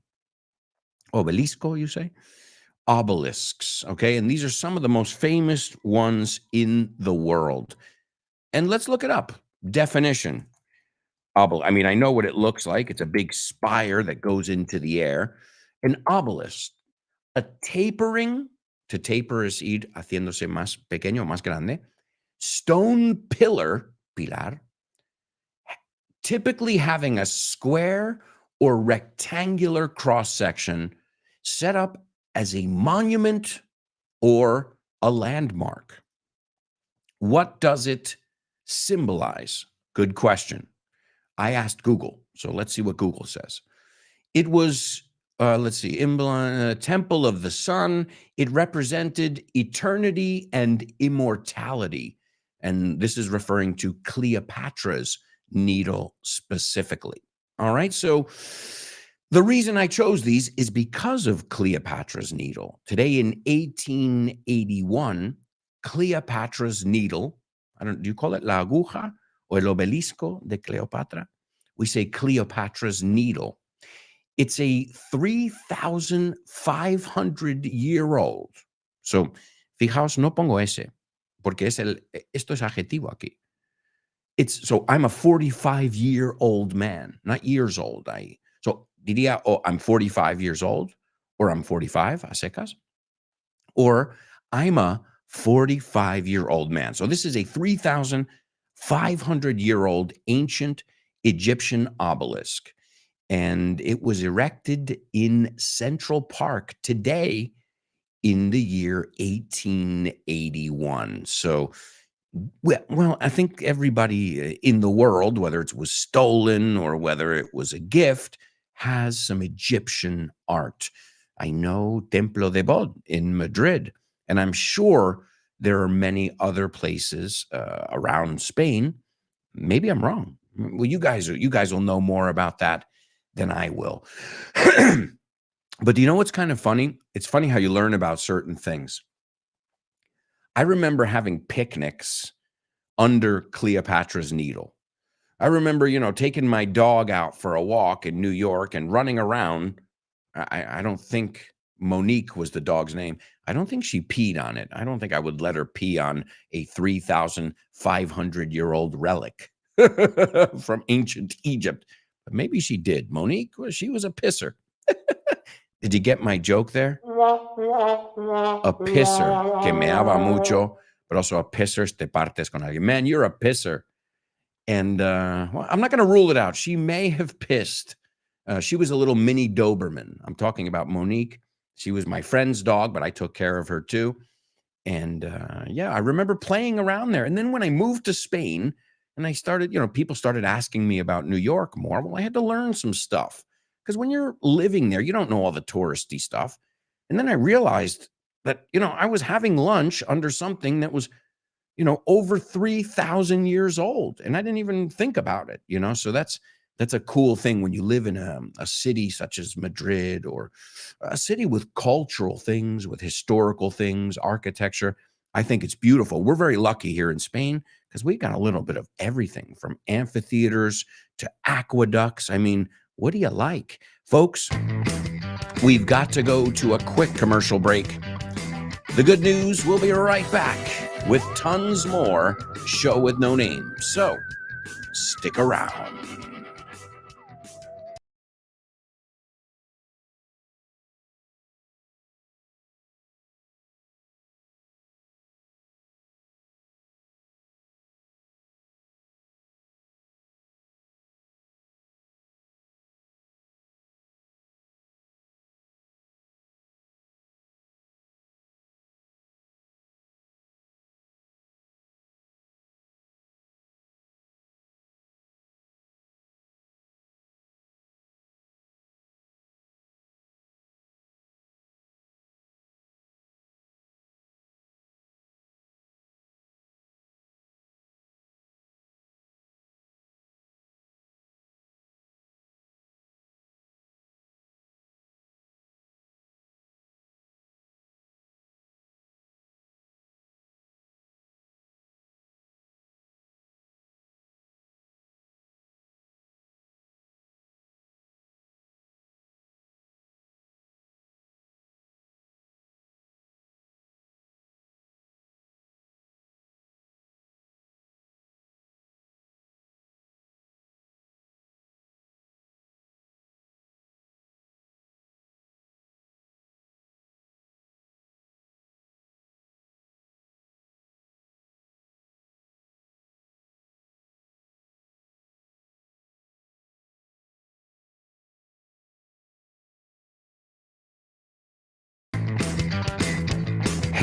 Obelisco, you say? Obelisks. Okay. And these are some of the most famous ones in the world. And let's look it up. Definition. I mean, I know what it looks like. It's a big spire that goes into the air. An obelisk, a tapering, to taper is ir haciéndose más pequeño, más grande, stone pillar, pilar, typically having a square or rectangular cross section set up as a monument or a landmark. What does it symbolize? Good question. I asked Google, so let's see what Google says. It was, let's see, Temple of the Sun. It represented eternity and immortality. And this is referring to Cleopatra's needle specifically. All right. So the reason I chose these is because of Cleopatra's needle. Today in 1881, Cleopatra's needle, do you call it la aguja or el obelisco de Cleopatra? We say Cleopatra's needle. It's a 3,500-year-old. So, fijaos, no pongo ese, porque esto es adjetivo aquí. So I'm a 45-year-old man, not years old. So diría, I'm 45 years old, or I'm 45, a secas, or I'm a 45-year-old man. So this is a 3,500-year-old ancient Egyptian obelisk. And it was erected in Central Park today in the year 1881. So, well, I think everybody in the world, whether it was stolen or whether it was a gift, has some Egyptian art. I know Templo de Bod in Madrid, and I'm sure there are many other places around Spain. Maybe I'm wrong. Well, you guys will know more about that than I will. But do you know what's kind of funny? It's funny how you learn about certain things. I remember having picnics under Cleopatra's needle. I remember, taking my dog out for a walk in New York and running around. I don't think Monique was the dog's name. I don't think she peed on it. I don't think I would let her pee on a 3,500-year-old relic from ancient Egypt. But maybe she did. Monique, she was a pisser. Did you get my joke there? A pisser, que meaba mucho, but also a pisser, te partes con alguien. Man, you're a pisser. And well, I'm not going to rule it out. She may have pissed. She was a little mini Doberman. I'm talking about Monique. She was my friend's dog, but I took care of her too. And yeah, I remember playing around there. And then when I moved to Spain and I started, people started asking me about New York more. Well, I had to learn some stuff because when you're living there, you don't know all the touristy stuff. And then I realized that, I was having lunch under something that was, over 3,000 years old. And I didn't even think about it, so that's a cool thing when you live in a city such as Madrid, or a city with cultural things, with historical things, architecture. I think it's beautiful. We're very lucky here in Spain because we've got a little bit of everything from amphitheaters to aqueducts. I mean, what do you like? Folks, we've got to go to a quick commercial break. The good news, we'll be right back with tons more Show with No Name. So stick around.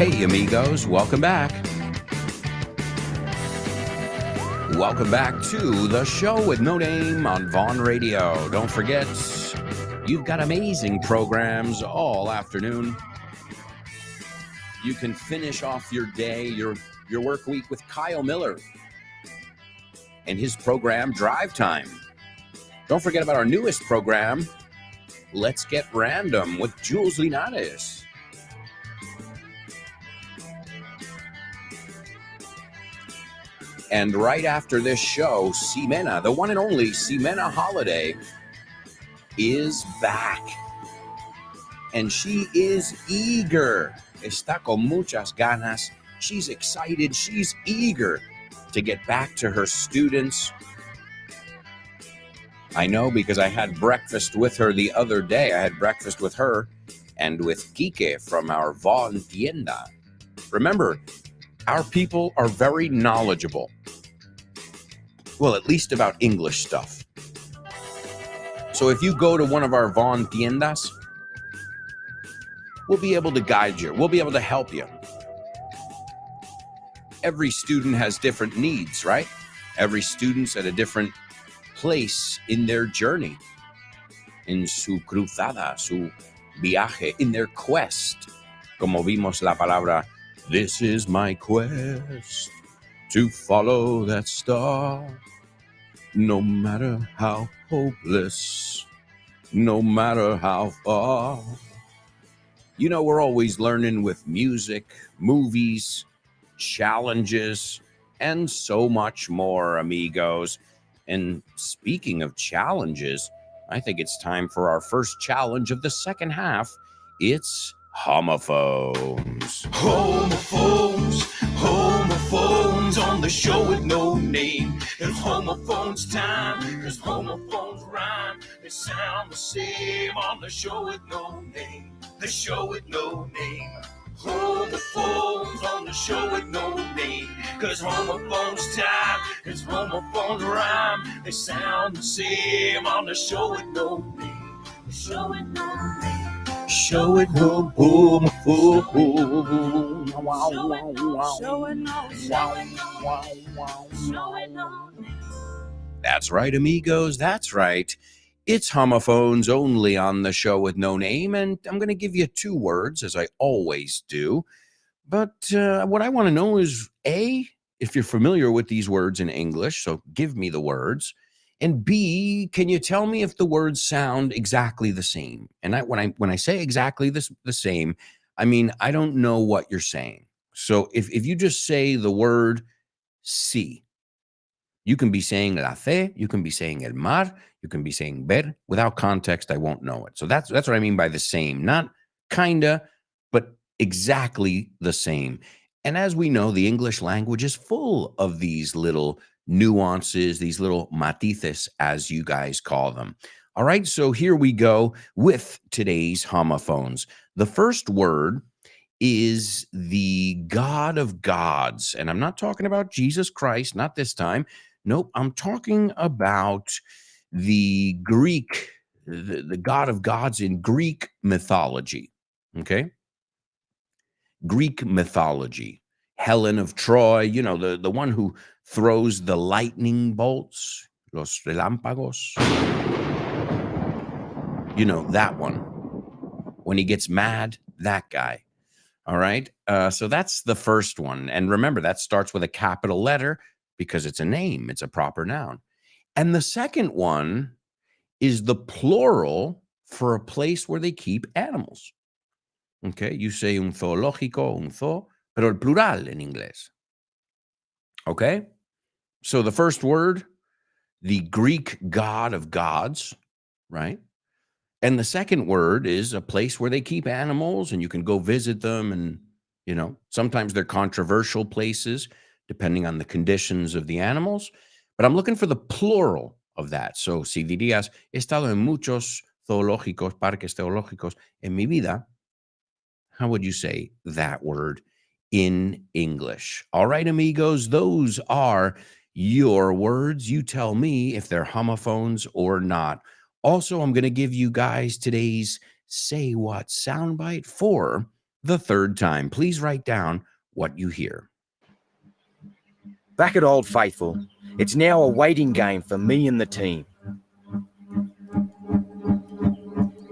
Hey, amigos, welcome back. Welcome back to the show with no name on Vaughn Radio. Don't forget, you've got amazing programs all afternoon. You can finish off your day, your work week with Kyle Miller and his program, Drive Time. Don't forget about our newest program, Let's Get Random with Jules Linares. And right after this show, Ximena, the one and only Ximena Holiday, is back. And she is eager. Está con muchas ganas. She's excited. She's eager to get back to her students. I know because I had breakfast with her the other day. I had breakfast with her and with Kike from our Vaughn Tienda. Remember, our people are very knowledgeable. Well, at least about English stuff. So if you go to one of our Vaughn Tiendas, we'll be able to guide you. We'll be able to help you. Every student has different needs, right? Every student's at a different place in their journey, in su cruzada, su viaje, in their quest. Como vimos la palabra, this is my quest, to follow that star, no matter how hopeless, no matter how far. You know, we're always learning with music, movies, challenges, and so much more, amigos. And speaking of challenges, I think it's time for our first challenge of the second half. It's homophones. Homophones, homophones on the show with no name. It's homophones time, cause homophones rhyme. They sound the same on the show with no name. The show with no name. Homophones on the show with no name. Cause homophones time, cause homophones rhyme. They sound the same on the show with no name. The show with no name. Show it no boom. That's right, amigos. That's right. It's homophones only on the show with no name. And I'm going to give you two words, as I always do. But what I want to know is, A, if you're familiar with these words in English, so give me the words. And B, can you tell me if the words sound exactly the same? And when I say exactly the same, I mean, I don't know what you're saying. So if you just say the word sí, you can be saying la fe, you can be saying el mar, you can be saying ver. Without context, I won't know it. So that's what I mean by the same. Not kinda, but exactly the same. And as we know, the English language is full of these little nuances, these little matices, as you guys call them. All right, so here we go with today's homophones. The first word is the God of gods. And I'm not talking about Jesus Christ, not this time. Nope, I'm talking about the Greek, the God of gods in Greek mythology. Okay? Greek mythology. Helen of Troy, you know, the one who throws the lightning bolts, los relámpagos. You know, that one. When he gets mad, that guy. All right. So that's the first one. And remember, that starts with a capital letter because it's a name, it's a proper noun. And the second one is the plural for a place where they keep animals. Okay. You say un zoológico, un zoo, pero el plural en inglés. Okay. So the first word, the Greek god of gods, right? And the second word is a place where they keep animals and you can go visit them. And, you know, sometimes they're controversial places depending on the conditions of the animals. But I'm looking for the plural of that. So, si dirías, he estado en muchos zoológicos, parques zoológicos en mi vida, how would you say that word in English? All right, amigos, those are your words. You tell me if they're homophones or not. Also, I'm going to give you guys today's Say What soundbite for the third time. Please write down what you hear. Back at Old Faithful, it's now a waiting game for me and the team.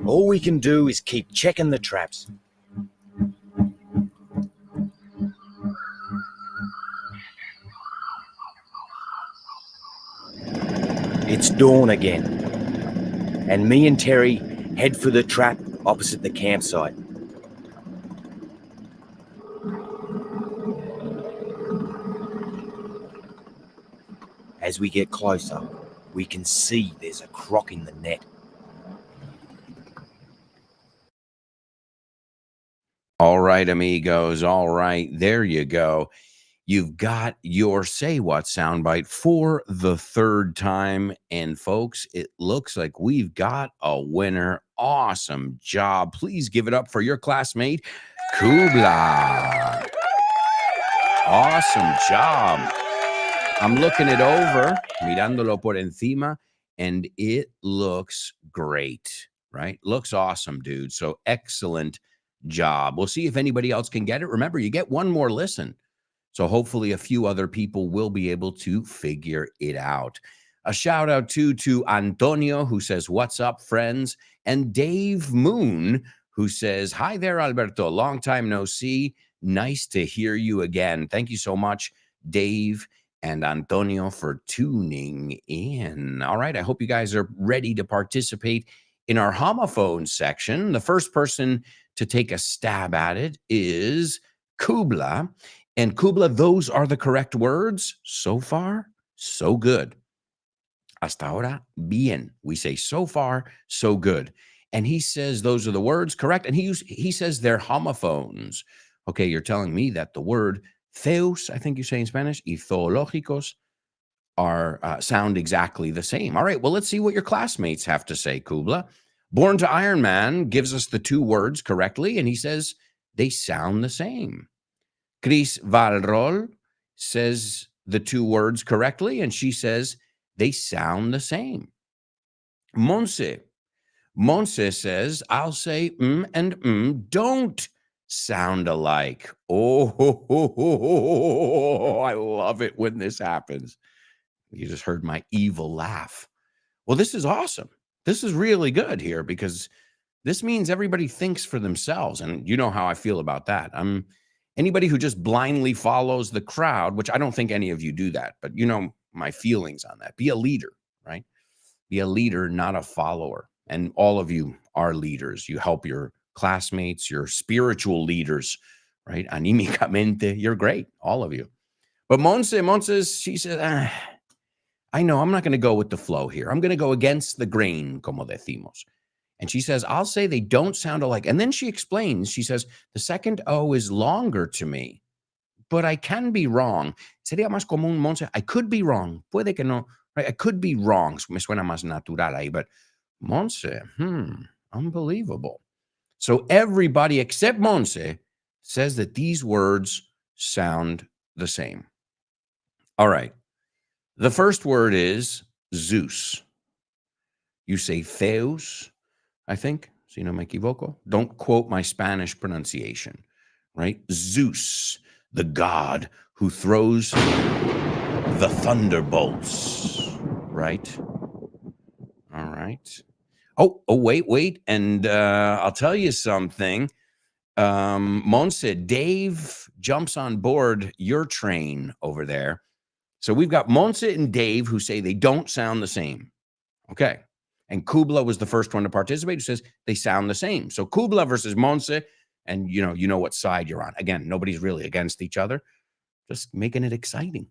All we can do is keep checking the traps. It's dawn again, and me and Terry head for the trap opposite the campsite. As we get closer, we can see there's a croc in the net. All right, amigos. All right, there you go. You've got your Say What soundbite for the third time. And folks, it looks like we've got a winner. Awesome job. Please give it up for your classmate, Kubla. Awesome job. I'm looking it over, mirándolo por encima, and it looks great, right? Looks awesome, dude. So excellent job. We'll see if anybody else can get it. Remember, you get one more listen. So hopefully a few other people will be able to figure it out. A shout out to Antonio, who says, "What's up, friends?" And Dave Moon, who says, "Hi there, Alberto. Long time no see. Nice to hear you again." Thank you so much, Dave and Antonio, for tuning in. All right, I hope you guys are ready to participate in our homophone section. The first person to take a stab at it is Kubla. And Kubla, those are the correct words. So far, so good. Hasta ahora, bien. We say so far, so good. And he says those are the words, correct? And he says they're homophones. Okay, you're telling me that the word theos, I think you say in Spanish, y zoológicos are sound exactly the same. All right, well, let's see what your classmates have to say, Kubla. Born to Iron Man gives us the two words correctly, and he says they sound the same. Chris Valrol says the two words correctly, and she says they sound the same. Monse says, I'll say and don't sound alike. Oh, I love it when this happens. You just heard my evil laugh. Well, this is awesome. This is really good here because this means everybody thinks for themselves. And you know how I feel about that. Anybody who just blindly follows the crowd, which I don't think any of you do that, but you know my feelings on that. Be a leader, right? Be a leader, not a follower. And all of you are leaders. You help your classmates, your spiritual leaders, right? Anímicamente, you're great, all of you. But Monse, she said, I know I'm not going to go with the flow here. I'm going to go against the grain, como decimos. And she says, I'll say they don't sound alike. And then she explains, she says, the second O is longer to me, but I can be wrong. Sería más común, Monse. I could be wrong. Puede que no. Right? I could be wrong. Me suena más natural ahí, but Monse, unbelievable. So everybody except Monse says that these words sound the same. All right. The first word is Zeus. You say Theos, I think. Si no me equivoco. Don't quote my Spanish pronunciation, right? Zeus, the god who throws the thunderbolts, right? All right. Oh, wait. And I'll tell you something. Monse, Dave jumps on board your train over there. So we've got Monse and Dave who say they don't sound the same. Okay. And Kubla was the first one to participate who says they sound the same. So Kubla versus Monse, and you know what side you're on. Again, nobody's really against each other. Just making it exciting.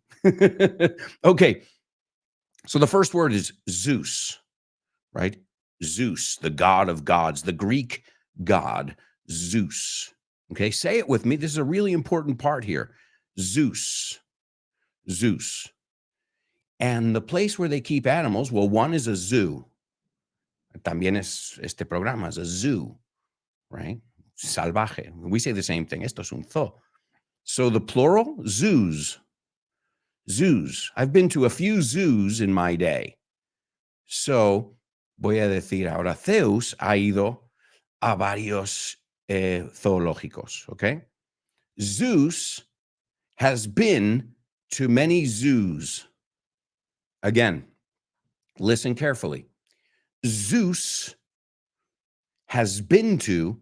Okay. So the first word is Zeus, right? Zeus, the god of gods, the Greek god, Zeus. Okay. Say it with me. This is a really important part here. Zeus. And the place where they keep animals, well, one is a zoo. También es este programa is a zoo, right? Salvaje. We say the same thing. Esto es un zoo. So the plural, zoos. I've been to a few zoos in my day. So voy a decir ahora, Zeus ha ido a varios zoológicos, okay? Zeus has been to many zoos. Again, listen carefully. Zeus has been to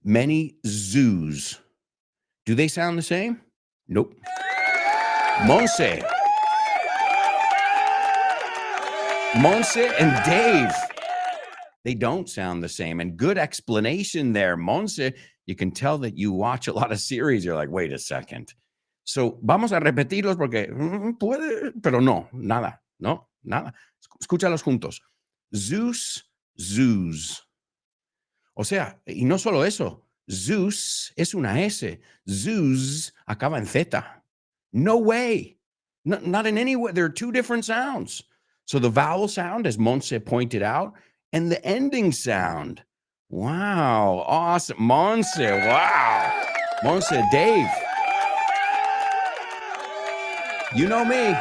many zoos. Do they sound the same? Nope. Monse and Dave, they don't sound the same. And good explanation there. Monse, you can tell that you watch a lot of series. You're like, wait a second. So vamos a repetirlos porque puede, pero no, nada, no, nada. Escúchalos juntos. Zeus, zoos. O sea, y no solo eso, Zeus es una S. Zoos acaba en Z. No way. Not in any way. There are two different sounds. So the vowel sound, as Monse pointed out, and the ending sound. Wow. Awesome. Monse. Wow. Monse, Dave. You know me.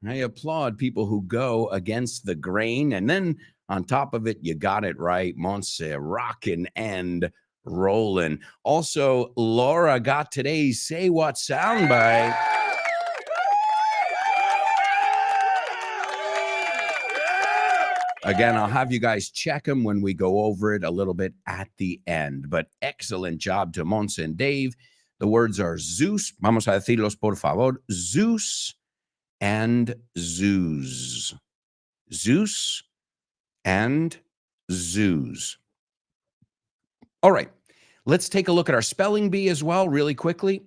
I applaud people who go against the grain. And then on top of it, you got it right. Monse, rockin' and rollin'. Also, Laura got today's Say What soundbite. Again, I'll have you guys check them when we go over it a little bit at the end. But excellent job to Monse and Dave. The words are Zeus. Vamos a decirlos, por favor. Zeus and zoos. Zeus and zoos. All right, let's take a look at our spelling bee as well really quickly.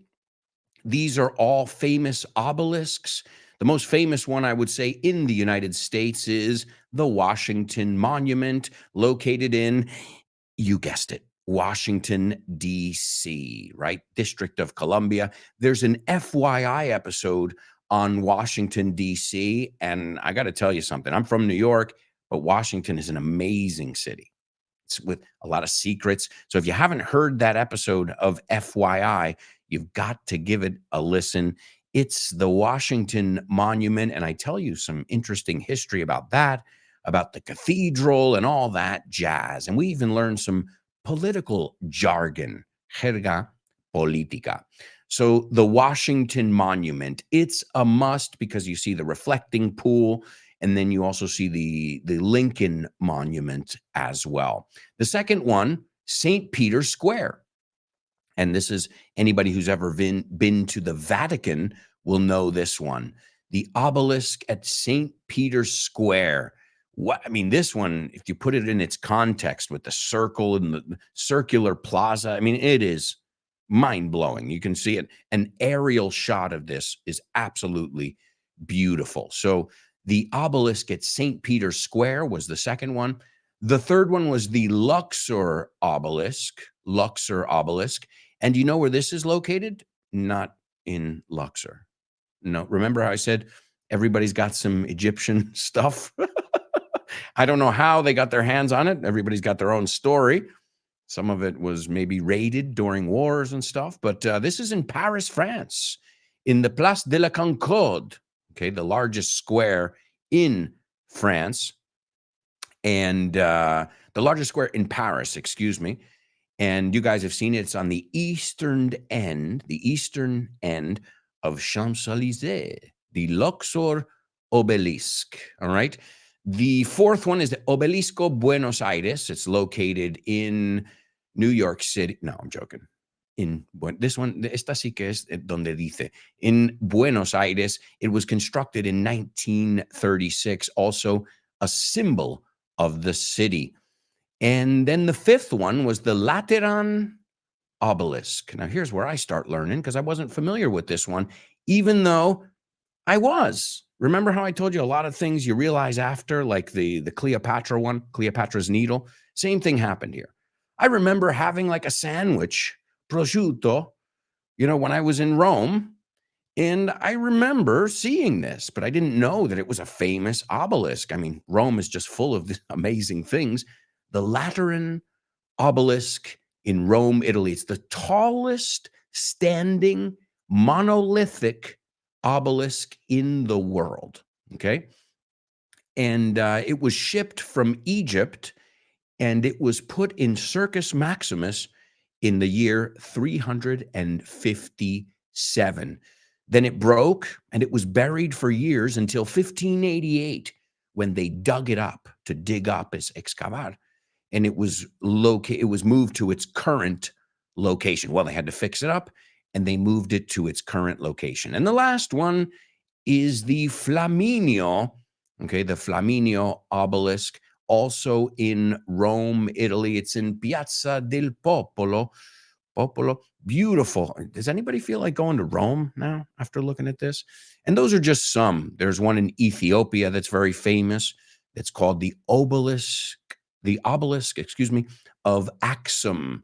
These are all famous obelisks. The most famous one, I would say, in the United States is the Washington Monument, located in, you guessed it, Washington, D.C., right? District of Columbia. There's an FYI episode on Washington, D.C., and I got to tell you something. I'm from New York, but Washington is an amazing city. It's with a lot of secrets. So if you haven't heard that episode of FYI, you've got to give it a listen. It's the Washington Monument, and I tell you some interesting history about that, about the cathedral and all that jazz. And we even learned some political jargon, jerga política. So the Washington Monument, it's a must because you see the reflecting pool, and then you also see the Lincoln Monument as well. The second one, St. Peter's Square. And this is anybody who's ever been to the Vatican will know this one. The obelisk at St. Peter's Square. This one, if you put it in its context with the circle and the circular plaza, it is mind-blowing. You can see it. An aerial shot of this is absolutely beautiful. So the obelisk at St. Peter's Square was the second one. The third one was the Luxor obelisk. And you know where this is located? Not in Luxor. No, remember how I said everybody's got some Egyptian stuff? I don't know how they got their hands on it. Everybody's got their own story. Some of it was maybe raided during wars and stuff, but this is in Paris, France, in the Place de la Concorde, okay, the largest square in France, and the largest square in Paris, excuse me. And you guys have seen it. It's on the eastern end of Champs-Élysées, the Luxor obelisk, all right? The fourth one is the Obelisco Buenos Aires. It's located in New York City. No, I'm joking. This one, esta sí que es donde dice. In Buenos Aires, it was constructed in 1936, also a symbol of the city. And then the fifth one was the Lateran obelisk. Now, here's where I start learning because I wasn't familiar with this one, even though I was. Remember how I told you a lot of things you realize after, like the Cleopatra one, Cleopatra's Needle? Same thing happened here. I remember having like a sandwich, prosciutto, when I was in Rome. And I remember seeing this, but I didn't know that it was a famous obelisk. Rome is just full of amazing things. The Lateran obelisk in Rome, Italy. It's the tallest standing monolithic obelisk in the world, okay? And it was shipped from Egypt and it was put in Circus Maximus in the year 357. Then it broke, and it was buried for years until 1588, when they dug it up. To dig up is excavar, and it was moved to its current location. Well, they had to fix it up, and they moved it to its current location. And the last one is the Flaminio, okay, the Flaminio obelisk, also in Rome, Italy. It's in Piazza del Popolo. Beautiful. Does anybody feel like going to Rome now after looking at this? And those are just some. There's one in Ethiopia that's very famous. It's called the obelisk, of Axum.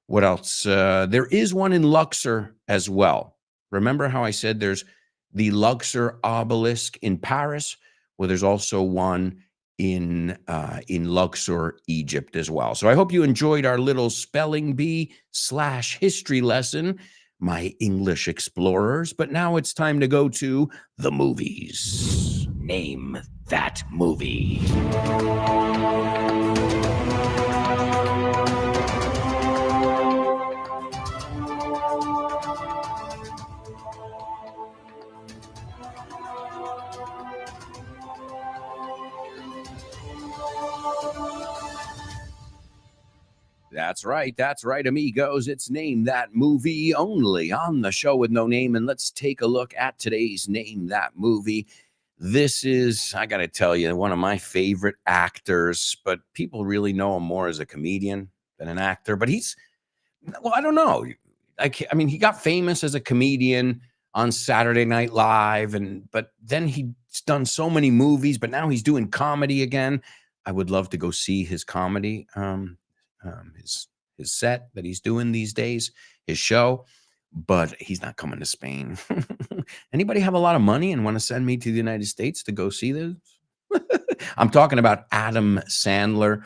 What else? There is one in Luxor as well. Remember how I said there's the Luxor obelisk in Paris? Well, there's also one in Luxor, Egypt as well. So I hope you enjoyed our little spelling bee/history lesson, my English explorers. But now it's time to go to the movies. Name that movie. That's right, amigos. It's Name That Movie, only on the show with no name. And let's take a look at today's Name That Movie. This is, I got to tell you, one of my favorite actors, but people really know him more as a comedian than an actor. But I don't know. I mean, he got famous as a comedian on Saturday Night Live, but then he's done so many movies, but now he's doing comedy again. I would love to go see his comedy, his set that he's doing these days, his show, but he's not coming to Spain. Anybody have a lot of money and want to send me to the United States to go see this? I'm talking about Adam Sandler.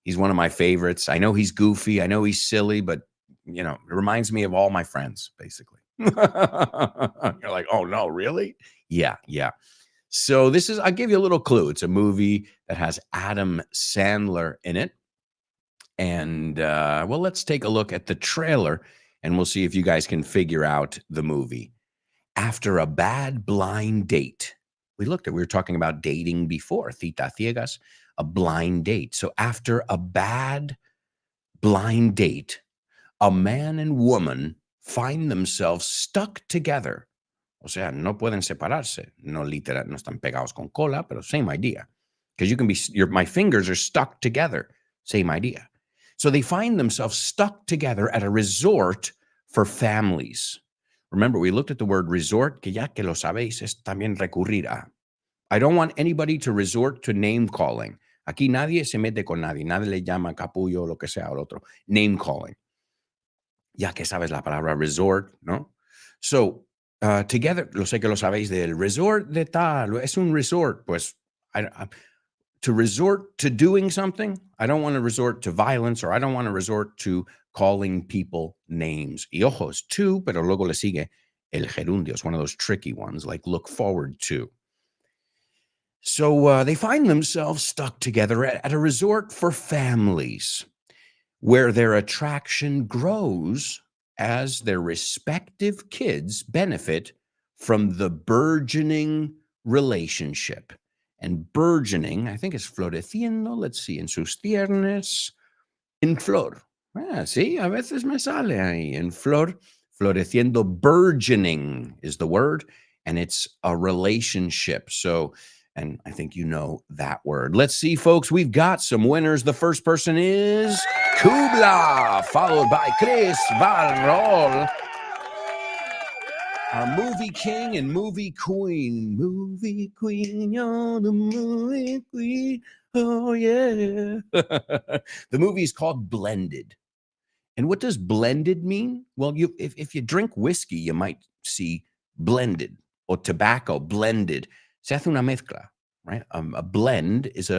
He's one of my favorites. I know he's goofy. I know he's silly, but it reminds me of all my friends, basically. You're like, oh no, really? Yeah. So I'll give you a little clue. It's a movie that has Adam Sandler in it. And let's take a look at the trailer, and we'll see if you guys can figure out the movie. After a bad blind date, we were talking about dating before, cita ciegas, a blind date. So after a bad blind date, a man and woman find themselves stuck together. O sea, no pueden separarse. No literal, no están pegados con cola, pero same idea. Because my fingers are stuck together. Same idea. So they find themselves stuck together at a resort for families. Remember, we looked at the word resort, que ya que lo sabéis, es también recurrir a. I don't want anybody to resort to name calling. Aquí nadie se mete con nadie. Nadie le llama capullo, lo que sea, al otro. Name calling. Ya que sabes la palabra resort, ¿no? So, together, lo sé que lo sabéis del resort de tal, es un resort. Pues, to resort to doing something, I don't want to resort to violence, or I don't want to resort to calling people names. Y ojos, to, pero luego le sigue el gerundio. It's one of those tricky ones, like look forward to. So they find themselves stuck together at a resort for families, where their attraction grows as their respective kids benefit from the burgeoning relationship. And burgeoning, I think it's floreciendo. Let's see, en sus tiernes, en flor. Sí, a veces me sale ahí, en flor, floreciendo. Burgeoning is the word, and it's a relationship. So, and I think you know that word. Let's see, folks, we've got some winners. The first person is Kubla, followed by Chris Barrol. Our movie king and movie queen. Movie queen, you're the movie queen. Oh, yeah. The movie is called Blended. And what does blended mean? Well, if you drink whiskey, you might see blended, or tobacco blended. Se hace una mezcla, right? A blend is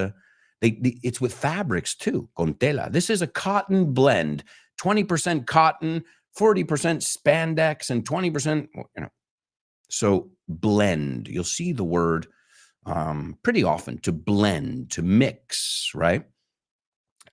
it's with fabrics too, con tela. This is a cotton blend, 20% cotton, 40% spandex, and 20%, So blend, you'll see the word pretty often, to blend, to mix, right?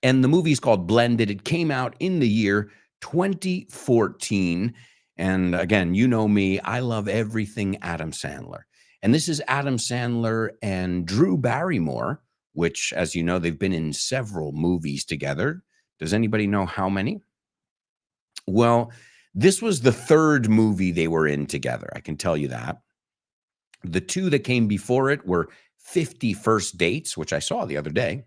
And the movie is called Blended. It came out in the year 2014. And again, you know me, I love everything Adam Sandler. And this is Adam Sandler and Drew Barrymore, which, as you know, they've been in several movies together. Does anybody know how many? Well, this was the third movie they were in together. I can tell you that. The two that came before it were 50 First Dates, which I saw the other day,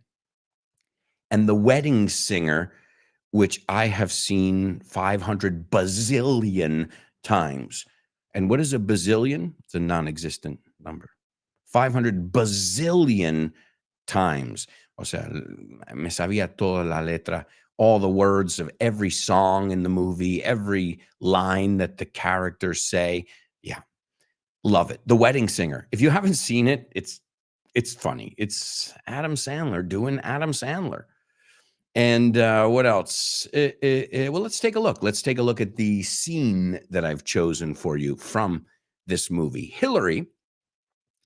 and The Wedding Singer, which I have seen 500 bazillion times. And what is a bazillion? It's a non-existent number. 500 bazillion times. O sea, me sabía toda la letra, all the words of every song in the movie, every line that the characters say. Yeah, love it. The Wedding Singer. If you haven't seen it, it's funny. It's Adam Sandler doing Adam Sandler. And what else? Well, let's take a look. Let's take a look at the scene that I've chosen for you from this movie. Hillary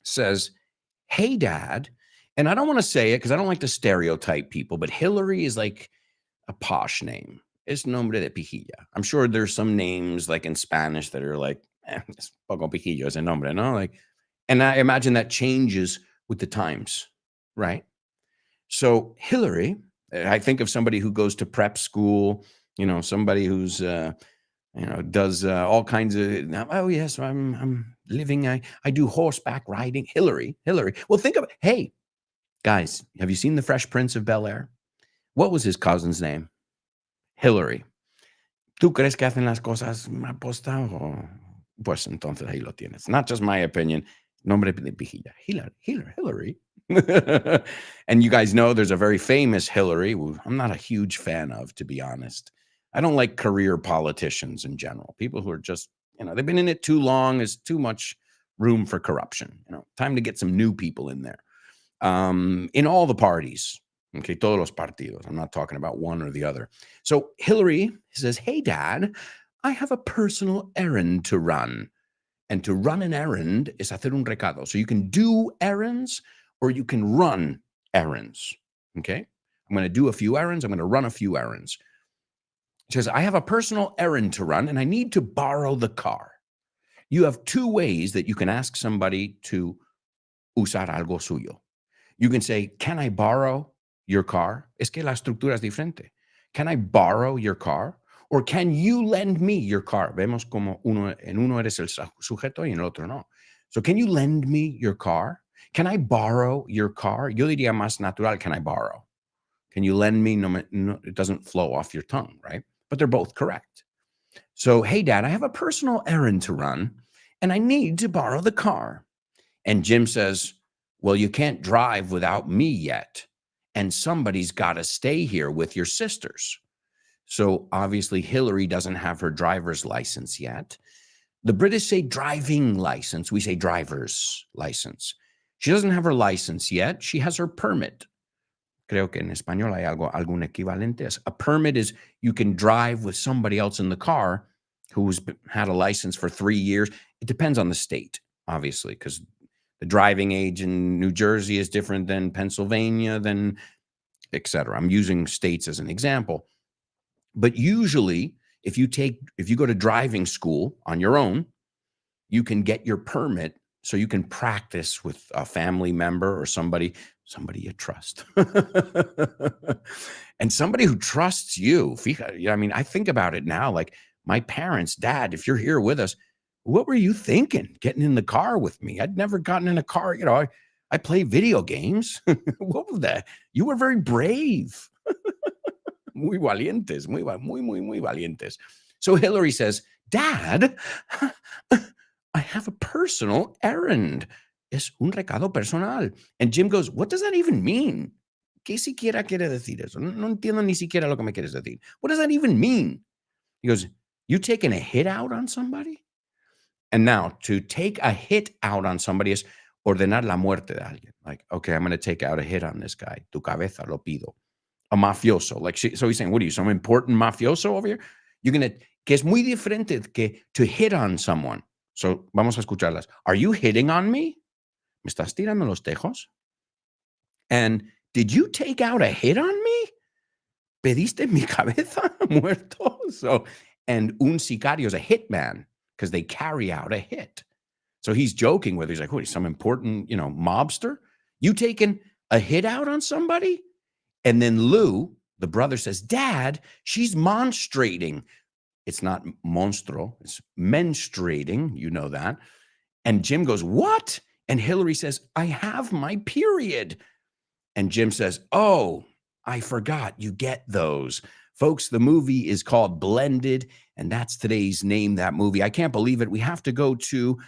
says, "Hey, Dad." And I don't want to say it because I don't like to stereotype people, but Hillary is like a posh name. Es nombre de pijilla. I'm sure there's some names like in Spanish that are like, es poco pijillo es el nombre, no? Like, and I imagine that changes with the times, right? So Hillary, I think of somebody who goes to prep school, somebody who's, does all kinds of, oh yes, I'm living, I do horseback riding. Hillary. Well, think of it. Hey, guys, have you seen The Fresh Prince of Bel-Air? What was his cousin's name? Hillary. ¿Tú crees que hacen las cosas aposta o? Pues entonces ahí lo tienes. Not just my opinion. Nombre de pijilla. Hillary. And you guys know there's a very famous Hillary, who I'm not a huge fan of, to be honest. I don't like career politicians in general. People who are just, they've been in it too long. There's too much room for corruption. Time to get some new people in there. In all the parties. Okay, todos los partidos. I'm not talking about one or the other. So Hillary says, "Hey, Dad, I have a personal errand to run." And to run an errand is hacer un recado. So you can do errands or you can run errands. Okay, I'm going to do a few errands. I'm going to run a few errands. She says, "I have a personal errand to run and I need to borrow the car." You have two ways that you can ask somebody to usar algo suyo. You can say, "Can I borrow your car?" Es que la estructura es diferente. Can I borrow your car? Or can you lend me your car? Vemos como en uno eres el sujeto y en el otro no. So can you lend me your car? Can I borrow your car? Yo diría más natural, can I borrow? Can you lend me? No, it doesn't flow off your tongue, right? But they're both correct. So, "Hey, Dad, I have a personal errand to run and I need to borrow the car." And Jim says, "Well, you can't drive without me yet. And somebody's got to stay here with your sisters." So obviously Hillary doesn't have her driver's license yet. The British say driving license. We say driver's license. She doesn't have her license yet. She has her permit. Creo que en español hay algún equivalente. A permit is you can drive with somebody else in the car who's had a license for 3 years. It depends on the state, obviously, because the driving age in New Jersey is different than Pennsylvania, than et cetera. I'm using states as an example. But usually, if you go to driving school on your own, you can get your permit so you can practice with a family member or somebody you trust. And somebody who trusts you. I mean, I think about it now, like my parents, Dad, if you're here with us, what were you thinking getting in the car with me? I'd never gotten in a car. I play video games. What was that? You were very brave. Muy valientes, muy valientes. So Hillary says, "Dad, I have a personal errand. Es un recado personal." And Jim goes, "What does that even mean? ¿Qué siquiera quiere decir eso? No entiendo ni siquiera lo que me quieres decir. What does that even mean?" He goes, "You taking a hit out on somebody?" And now to take a hit out on somebody is ordenar la muerte de alguien. Like, okay, I'm going to take out a hit on this guy. Tu cabeza, lo pido. A mafioso. So he's saying, what are you, some important mafioso over here? Que es muy diferente que to hit on someone. So vamos a escucharlas. "Are you hitting on me? ¿Me estás tirando los tejos? And did you take out a hit on me?" pediste mi cabeza muerto? So, and un sicario is a hitman because they carry out a hit. So he's joking with her. He's like, what, he's some important, mobster? You taking a hit out on somebody? And then Lou, the brother, says, Dad, she's monstrating. It's not monstro, it's menstruating. You know that. And Jim goes, what? And Hillary says, I have my period. And Jim says, oh, I forgot. You get those. Folks, the movie is called Blended, and that's today's Name That Movie. I can't believe it. We have to go to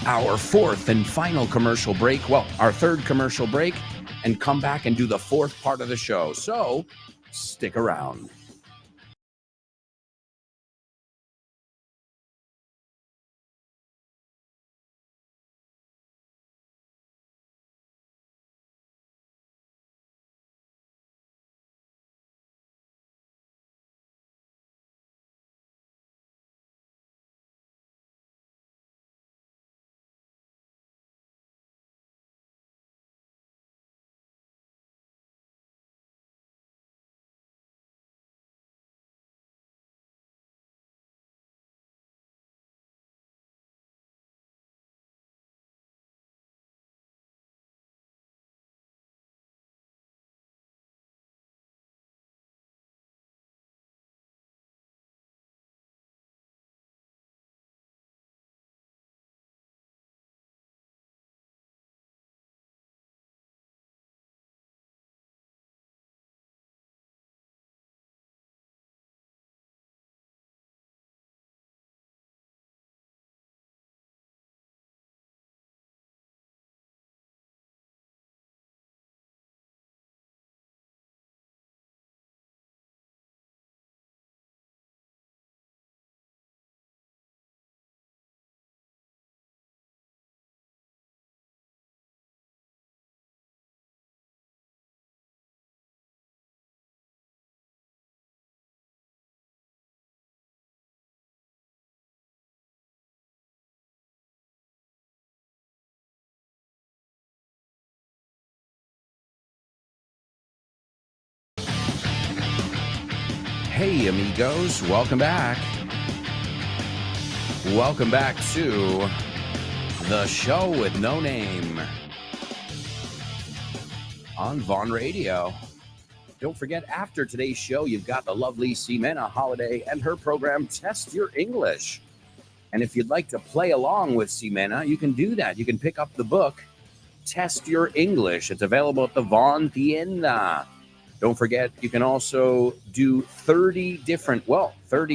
our fourth and final commercial break. Well, our third commercial break, and come back and do the fourth part of the show. So stick around. Hey, amigos, welcome back. Welcome back to the show with no name on Vaughn Radio. Don't forget, after today's show, you've got the lovely Ximena Holiday and her program, Test Your English. And if you'd like to play along with Ximena, you can do that. You can pick up the book, Test Your English. It's available at the Vaughn Tienda. Don't forget, you can also do 30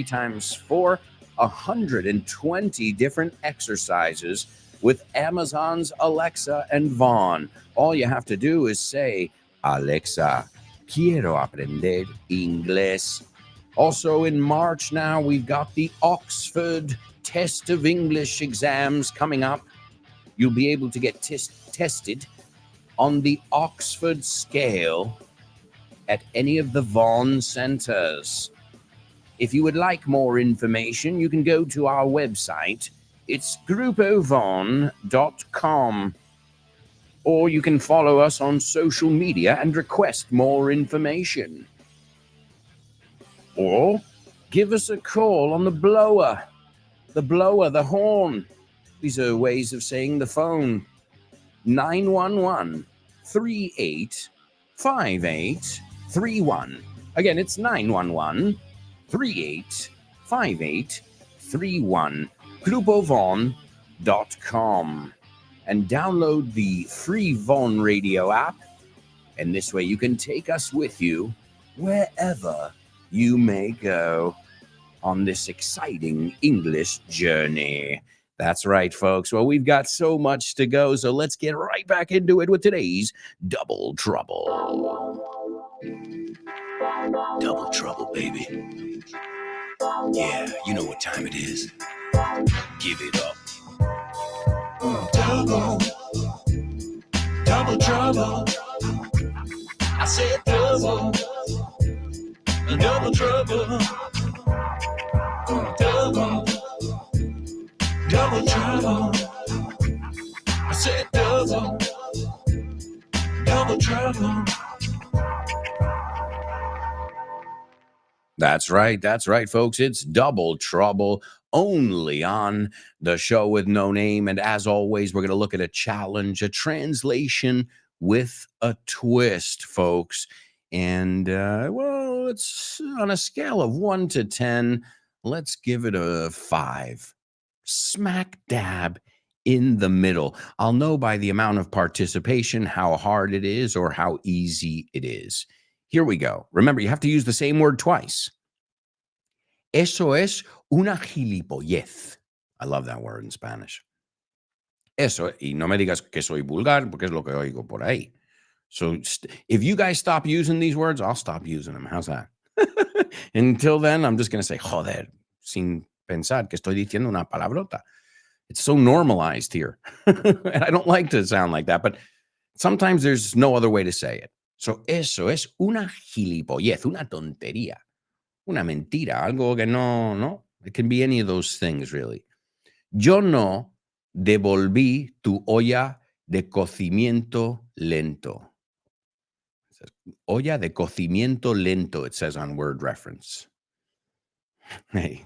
times 4, 120 different exercises with Amazon's Alexa and Vaughn. All you have to do is say, Alexa, quiero aprender inglés. Also in March now, we've got the Oxford Test of English exams coming up. You'll be able to get tested on the Oxford scale at any of the Vaughn centers. If you would like more information, you can go to our website. It's grupovaughn.com. Or you can follow us on social media and request more information. Or give us a call on the blower, the horn. These are ways of saying the phone. 911-3858-31. Again, it's 911-3858-31. grupovaughn.com. And download the free Vaughn Radio app. And this way you can take us with you wherever you may go on this exciting English journey. That's right, folks. Well, we've got so much to go, so let's get right back into it with today's Double Trouble. Double trouble, baby. Yeah, you know what time it is. Give it up. Double trouble. I said double trouble. Double trouble. I said double trouble. That's right, folks. It's Double Trouble only on the show with no name. And as always, we're going to look at a challenge, a translation with a twist, folks. And well, it's on a scale of 1 to 10. Let's give it a 5. Smack dab in the middle. I'll know by the amount of participation how hard it is or how easy it is. Here we go. Remember, you have to use the same word twice. Eso es una gilipollez. I love that word in Spanish. Eso, y no me digas que soy vulgar, porque es lo que oigo por ahí. So if you guys stop using these words, I'll stop using them. How's that? Until then, I'm just going to say, joder, sin pensar que estoy diciendo una palabrota. It's so normalized here. And I don't like to sound like that, but sometimes there's no other way to say it. So eso es una gilipollez, una tontería, una mentira, algo que no. It can be any of those things, really. Yo no devolví tu olla de cocimiento lento. It says, olla de cocimiento lento, it says on word reference. Hey.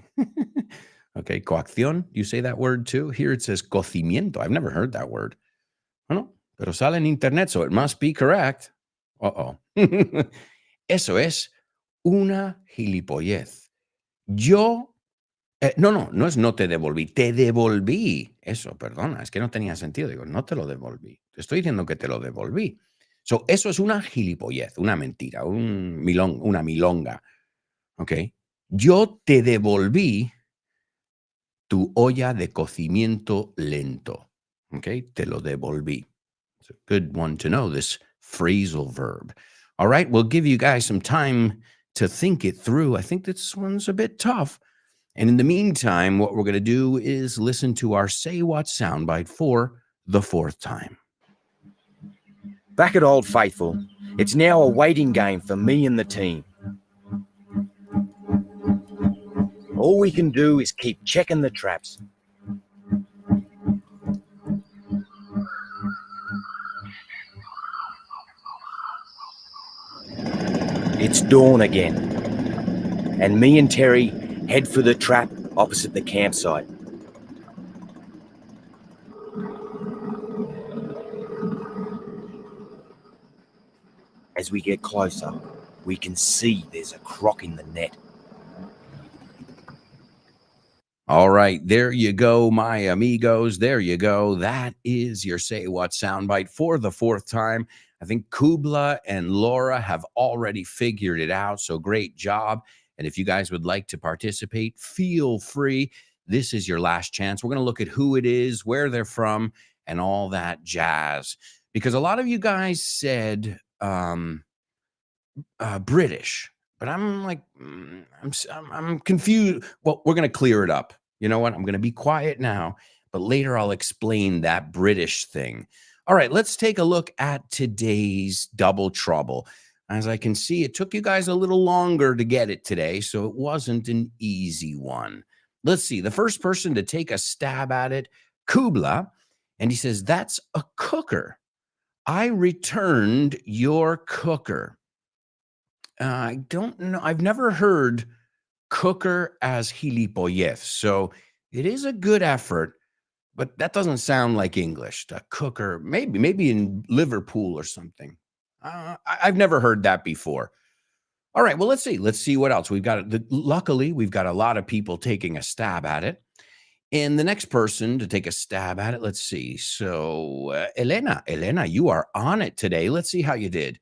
Okay, coacción, you say that word too? Here it says cocimiento. I've never heard that word. Bueno, pero sale en internet, so it must be correct. Uh-oh. Eso es una gilipollez. Yo, no es no te devolví, te devolví. Eso, perdona, es que no tenía sentido. Digo, no te lo devolví. Te estoy diciendo que te lo devolví. So, eso es una gilipollez, una mentira, una milonga. ¿Ok? Yo te devolví tu olla de cocimiento lento. Okay, te lo devolví. It's a good one to know, this phrasal verb. All right, we'll give you guys some time to think it through. I think this one's a bit tough. And in the meantime, what we're going to do is listen to our Say What soundbite for the 4th time. Back at Old Faithful, it's now a waiting game for me and the team. All we can do is keep checking the traps. It's dawn again, and me and Terry head for the trap opposite the campsite. As we get closer, we can see there's a croc in the net. All right, there you go, my amigos. There you go. That is your Say What soundbite for the 4th time. I think Kubla and Laura have already figured it out, so great job. And if you guys would like to participate, feel free. This is your last chance. We're going to look at who it is, where they're from, and all that jazz. Because a lot of you guys said British, but I'm like, I'm confused. Well, we're going to clear it up. You know what? I'm going to be quiet now, but later I'll explain that British thing. All right, let's take a look at today's Double Trouble. As I can see, it took you guys a little longer to get it today, so it wasn't an easy one. Let's see. The first person to take a stab at it, Kubla, and he says, that's a cooker. I returned your cooker. I don't know. I've never heard cooker as gilipollez. So it is a good effort, but that doesn't sound like English. The cooker, maybe in Liverpool or something. I've never heard that before. All right, well, let's see. Let's see what else. Luckily, we've got a lot of people taking a stab at it. And the next person to take a stab at it, let's see. So Elena, you are on it today. Let's see how you did.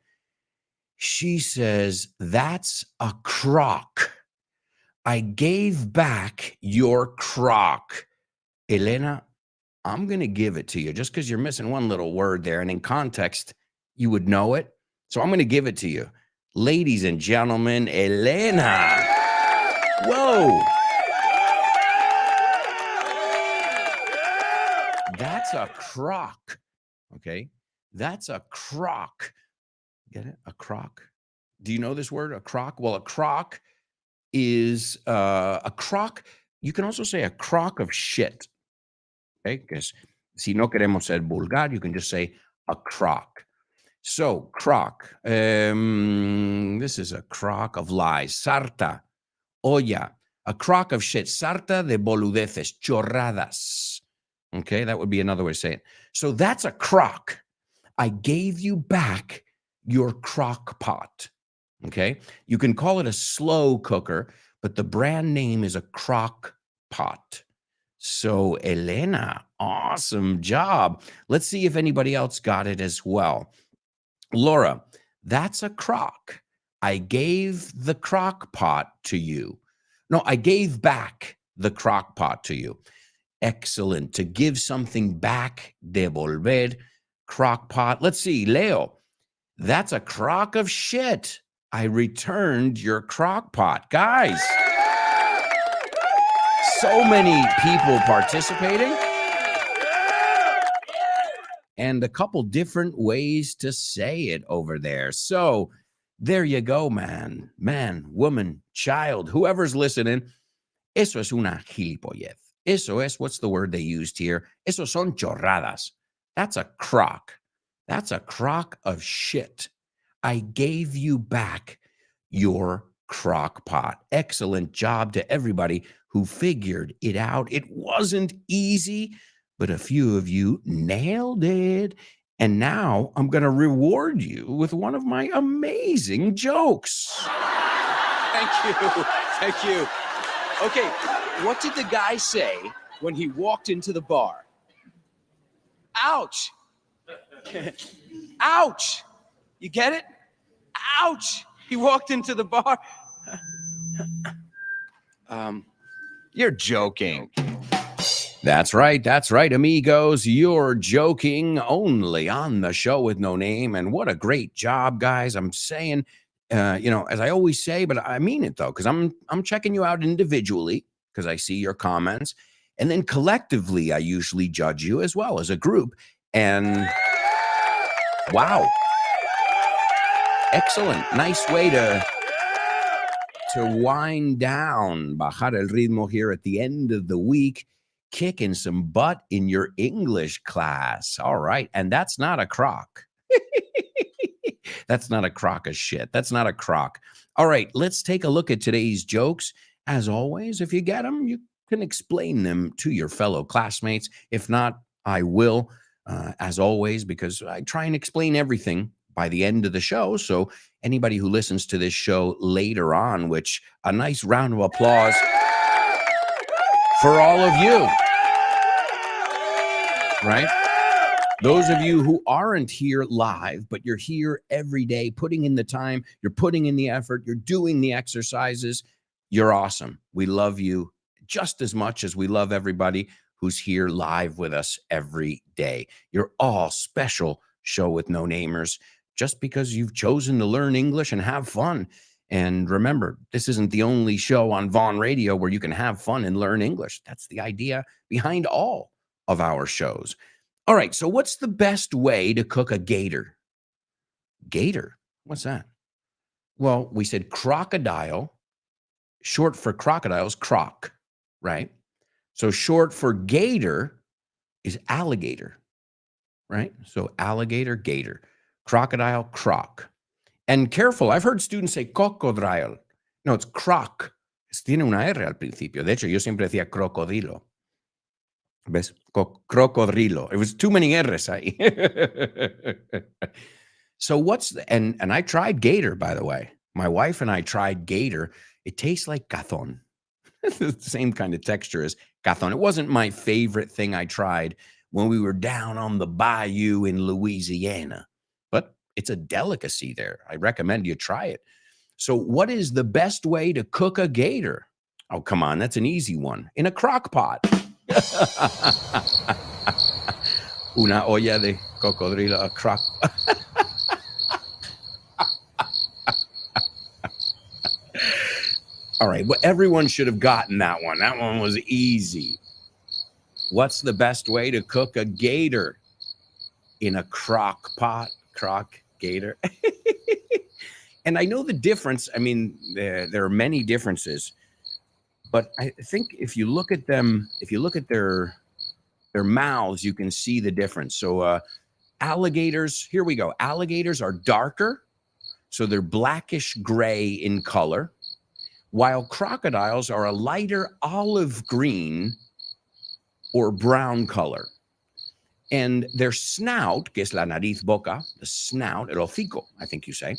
She says, that's a crock. I gave back your crock. Elena, I'm going to give it to you just because you're missing one little word there. And in context, you would know it. So I'm going to give it to you. Ladies and gentlemen, Elena. Whoa. That's a crock. Okay. That's a crock. Get it? A crock. Do you know this word? A crock? Well, a crock is a crock. You can also say a crock of shit. Okay. Because si no queremos ser vulgar, you can just say a crock. So crock. This is a crock of lies. Sarta. olla, a crock of shit, sarta de boludeces, chorradas. Okay, that would be another way to say it. So that's a crock. I gave you back your crock pot. Okay, you can call it a slow cooker, but the brand name is a crock pot. So, Elena, awesome job. Let's see if anybody else got it as well. Laura, that's a crock. I gave the crock pot to you. No, I gave back the crock pot to you. Excellent. To give something back, devolver, crock pot. Let's see, Leo, that's a crock of shit. I returned your crock pot. Guys, so many people participating. And a couple different ways to say it over there. So there you go, man, woman, child, whoever's listening. Eso es una gilipollez. Eso es, what's the word they used here? Eso son chorradas. That's a crock. That's a crock of shit. I gave you back your crock pot. Excellent job to everybody who figured it out. It wasn't easy, but a few of you nailed it. And now I'm going to reward you with one of my amazing jokes. Thank you. Thank you. Okay, what did the guy say when he walked into the bar? Ouch. Ouch. You get it? Ouch. He walked into the bar. You're joking. That's right, amigos. You're joking, only on the show with no name. And what a great job, guys. I'm saying, as I always say, but I mean it though, because I'm checking you out individually because I see your comments, and then collectively I usually judge you as well as a group. And wow, excellent, nice way to wind down, bajar el ritmo here at the end of the week, kicking some butt in your English class. All right, and that's not a crock. That's not a crock of shit. That's not a crock. All right, let's take a look at today's jokes. As always, if you get them, you can explain them to your fellow classmates. If not, I will, as always, because I try and explain everything by the end of the show. So anybody who listens to this show later on, which a nice round of applause for all of you, right? Those of you who aren't here live, but you're here every day, putting in the time, you're putting in the effort, you're doing the exercises, you're awesome. We love you just as much as we love everybody who's here live with us every day. You're all special show with no namers just because you've chosen to learn English and have fun. And remember, this isn't the only show on Vaughn Radio where you can have fun and learn English. That's the idea behind all of our shows. All right, so what's the best way to cook a gator? Gator? What's that? Well, we said crocodile. Short for crocodiles, croc, right? So short for gator is alligator, right? So alligator, gator. Crocodile, croc. And careful, I've heard students say cocodrile. No, it's croc. Tiene una R al principio. De hecho, yo siempre decía crocodilo. ¿Ves? Crocodrilo. It was too many R's ahí. So and I tried gator, by the way. My wife and I tried gator. It tastes like cazón. The same kind of texture as cazón. It wasn't my favorite thing I tried when we were down on the bayou in Louisiana, but it's a delicacy there. I recommend you try it. So what is the best way to cook a gator? Oh, come on. That's an easy one. In a crock pot. Una olla de cocodrilo, a crock. All right, well, everyone should have gotten that one. That one was easy. What's the best way to cook a gator? In a crock pot, crock gator. And I know the difference. I mean, there are many differences, but I think if you look at them, if you look at their mouths, you can see the difference. So alligators, here we go. Alligators are darker, so they're blackish gray in color, while crocodiles are a lighter olive green or brown color. And their snout, que es la nariz boca, the snout, el hocico, I think you say,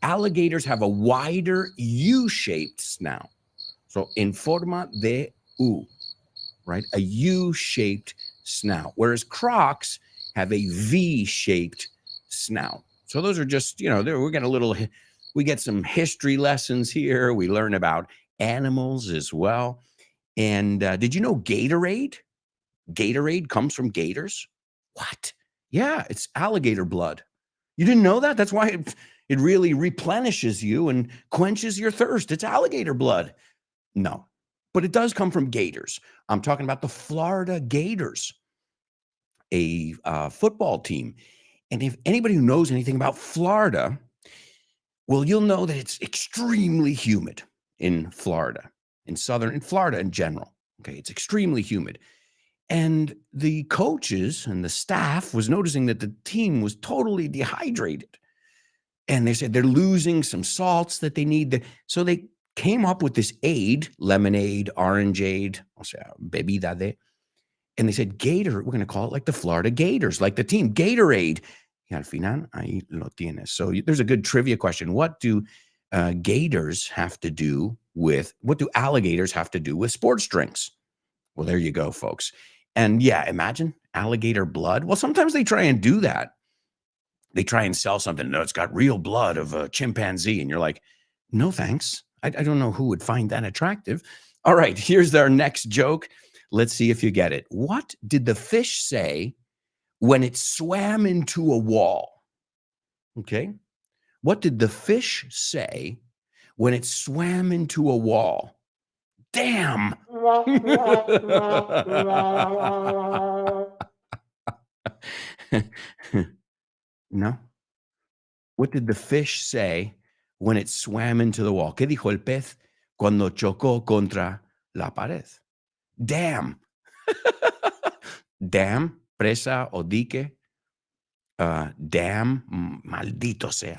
alligators have a wider U-shaped snout. So, en forma de U, right? A U-shaped snout, whereas crocs have a V-shaped snout. So those are just, we get some history lessons here. We learn about animals as well. And did you know Gatorade? Gatorade comes from gators. What? Yeah, it's alligator blood. You didn't know that? That's why it really replenishes you and quenches your thirst. It's alligator blood. No, but it does come from gators. I'm talking about the Florida Gators, a football team. And if anybody who knows anything about Florida, well, you'll know that it's extremely humid in Florida, in Florida in general. Okay, it's extremely humid. And the coaches and the staff was noticing that the team was totally dehydrated. And they said they're losing some salts that they need. So they came up with this aid, lemonade, orangeade, o sea, bebida de. And they said, Gator, we're going to call it like the Florida Gators, like the team, Gatorade. Y al final, ahí lo tienes. So there's a good trivia question. What do alligators have to do with sports drinks? Well, there you go, folks. And yeah, imagine alligator blood. Well, sometimes they try and do that. They try and sell something. No, it's got real blood of a chimpanzee. And you're like, no, thanks. I don't know who would find that attractive. All right, here's our next joke. Let's see if you get it. What did the fish say when it swam into a wall? Okay. What did the fish say when it swam into a wall? Damn. No. What did the fish say when it swam into the wall? ¿Qué dijo el pez cuando chocó contra la pared? Damn. Dam, presa o dique. Damn, maldito sea.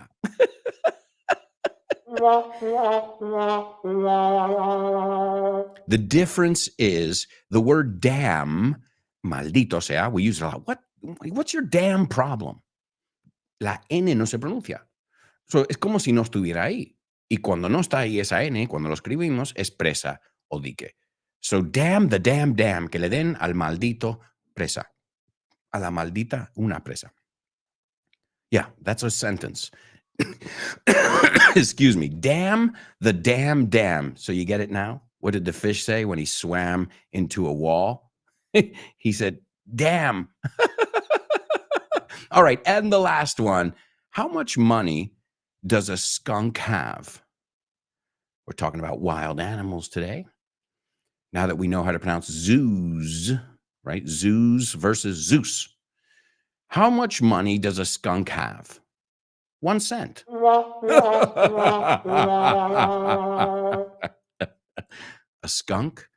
The difference is the word damn, maldito sea, we use it a lot. What's your damn problem? La N no se pronuncia. So, es como si no estuviera ahí. Y cuando no está ahí esa N, cuando lo escribimos, es presa o dique. So, damn the damn, que le den al maldito presa. A la maldita una presa. Yeah, that's a sentence. Excuse me. Damn the damn. So you get it now? What did the fish say when he swam into a wall? He said, damn. All right. And the last one. How much money does a skunk have? We're talking about wild animals today. Now that we know how to pronounce zoos, right? Zoos versus Zeus. How much money does a skunk have? 1 cent. A skunk,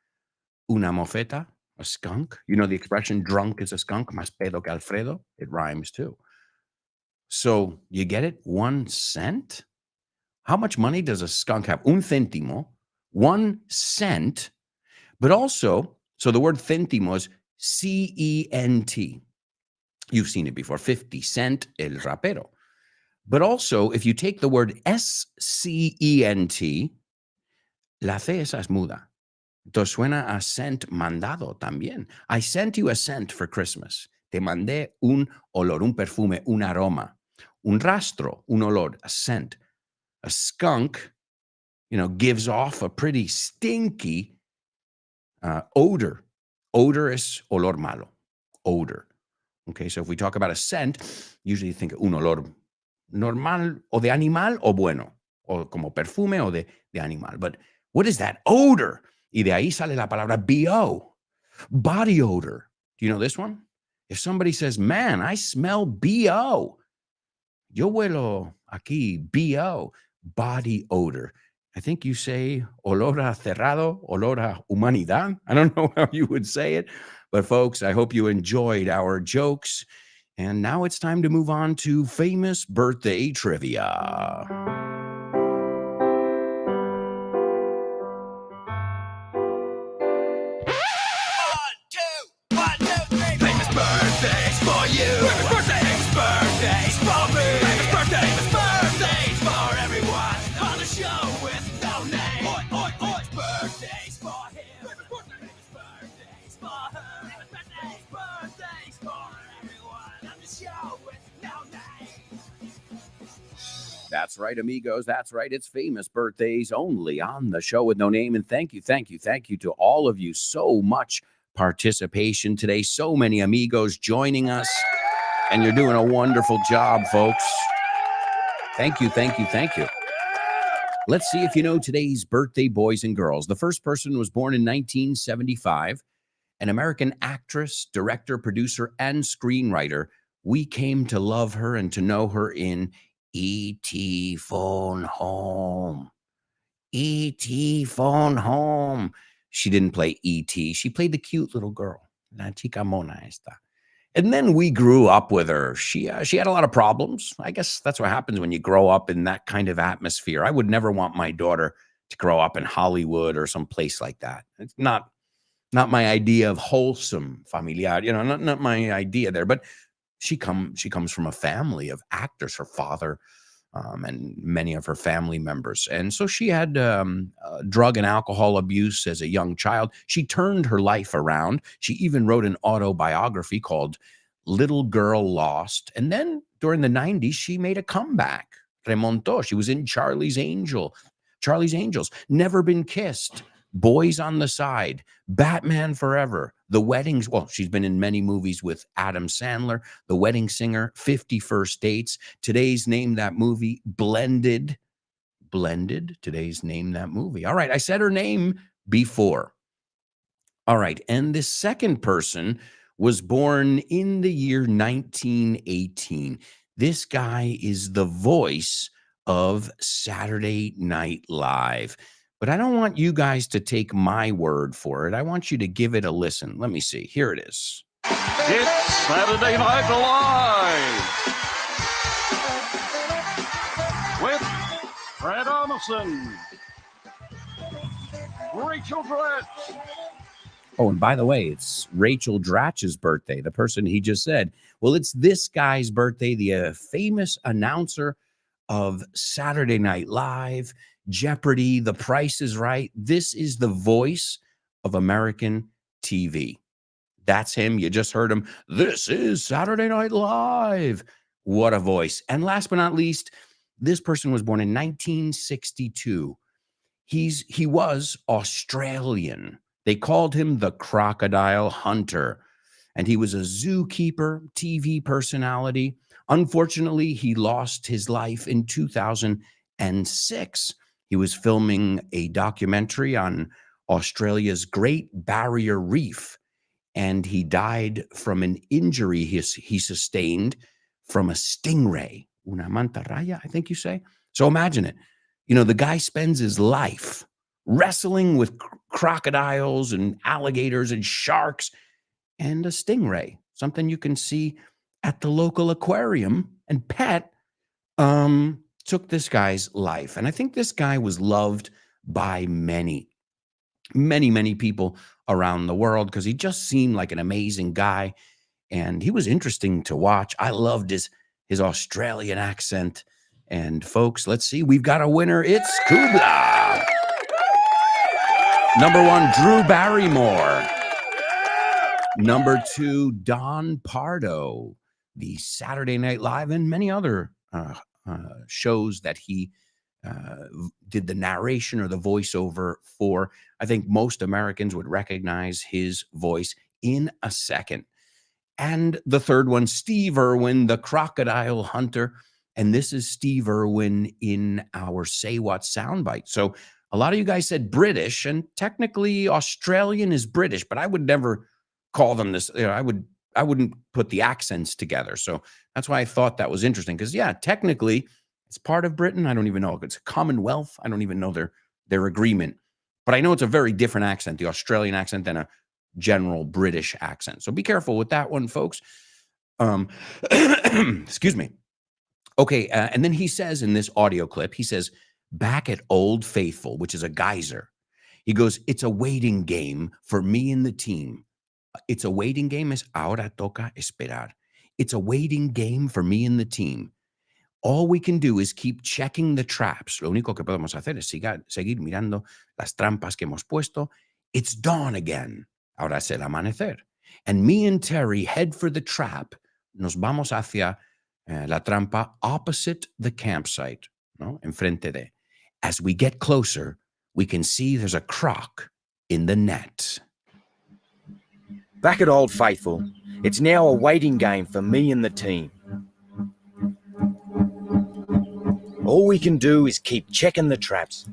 una mofeta, a skunk. You know the expression drunk is a skunk, más pedo que Alfredo? It rhymes too. So you get it? 1 cent? How much money does a skunk have? Un céntimo, 1 cent. But also, so the word céntimo is C-E-N-T. You've seen it before, 50 cent, el rapero. But also, if you take the word S-C-E-N-T, la C esa es muda. Entonces suena a cent mandado también. I sent you a scent for Christmas. Te mandé un olor, un perfume, un aroma, un rastro, un olor, a scent. A skunk, gives off a pretty stinky odor. Odor es olor malo. Odor. Okay, so if we talk about a scent, usually you think un olor normal o de animal o bueno, o como perfume o de animal. But what is that? Odor. Y de ahí sale la palabra BO, body odor. Do you know this one? If somebody says, man, I smell BO. Yo huelo aquí, BO, body odor. I think you say olor a cerrado, olor a humanidad. I don't know how you would say it. But folks, I hope you enjoyed our jokes. And now it's time to move on to famous birthday trivia. That's right, amigos. That's right. It's famous birthdays only on the show with no name. And thank you to all of you. So much participation today. So many amigos joining us. And you're doing a wonderful job, folks. Thank you. Let's see if you know today's birthday boys and girls. The first person was born in 1975, an American actress, director, producer, and screenwriter. We came to love her and to know her in E.T. Phone Home. E.T. Phone Home. She didn't play E.T. She played the cute little girl. La chica mona esta. And then we grew up with her. She had a lot of problems. I guess that's what happens when you grow up in that kind of atmosphere. I would never want my daughter to grow up in Hollywood or some place like that. It's not my idea of wholesome familiar, not my idea there. But she comes from a family of actors. Her father and many of her family members. And so she had drug and alcohol abuse as a young child. She turned her life around. She even wrote an autobiography called Little Girl Lost. And then during the 90s, she made a comeback. Remontó. She was in Charlie's Angels, Never Been Kissed, Boys on the Side, Batman Forever, The Weddings. Well, she's been in many movies with Adam Sandler, The Wedding Singer, 50 First Dates. Today's Name That Movie, Blended. Today's Name That Movie. All right, I said her name before. All right, and this second person was born in the year 1918. This guy is the voice of Saturday Night Live. But I don't want you guys to take my word for it. I want you to give it a listen. Let me see. Here it is. It's Saturday Night Live with Fred Armisen, Rachel Dratch. Oh, and by the way, it's Rachel Dratch's birthday, the person he just said. Well, it's this guy's birthday, the famous announcer of Saturday Night Live, Jeopardy, The Price is Right. This is the voice of American TV. That's him. You just heard him. This is Saturday Night Live. What a voice. And last but not least, this person was born in 1962. He was Australian. They called him the Crocodile Hunter. And he was a zookeeper, TV personality. Unfortunately, he lost his life in 2006. He was filming a documentary on Australia's Great Barrier Reef, and he died from an injury he sustained from a stingray, una mantarraya, I think you say. So imagine it. The guy spends his life wrestling with crocodiles and alligators and sharks and a stingray, something you can see at the local aquarium and pet, took this guy's life. And I think this guy was loved by many people around the world because he just seemed like an amazing guy. And he was interesting to watch. I loved his Australian accent. And folks, let's see. We've got a winner. It's Kubla. Number 1, Drew Barrymore. Number 2, Don Pardo, the Saturday Night Live and many other shows that he did the narration or the voiceover for. I think most Americans would recognize his voice in a second. And the third one, Steve Irwin, the Crocodile Hunter. And this is Steve Irwin in our Say What soundbite. So a lot of you guys said British, and technically Australian is British, but I would never call them this. I wouldn't put the accents together. So that's why I thought that was interesting. Because yeah, technically it's part of Britain. I don't even know if it's a Commonwealth. I don't even know their agreement. But I know it's a very different accent, the Australian accent, than a general British accent. So be careful with that one, folks. Excuse me. Okay, and then he says in this audio clip, he says, back at Old Faithful, which is a geyser, he goes, it's a waiting game for me and the team. It's a waiting game. Es ahora toca esperar. It's a waiting game for me and the team. All we can do is keep checking the traps. Lo único que podemos hacer es seguir mirando las trampas que hemos puesto. It's dawn again. Ahora es el amanecer. And me and Terry head for the trap. Nos vamos hacia la trampa opposite the campsite. no? Enfrente de. As we get closer, we can see there's a croc in the net. Back at Old Faithful, it's now a waiting game for me and the team. All we can do is keep checking the traps.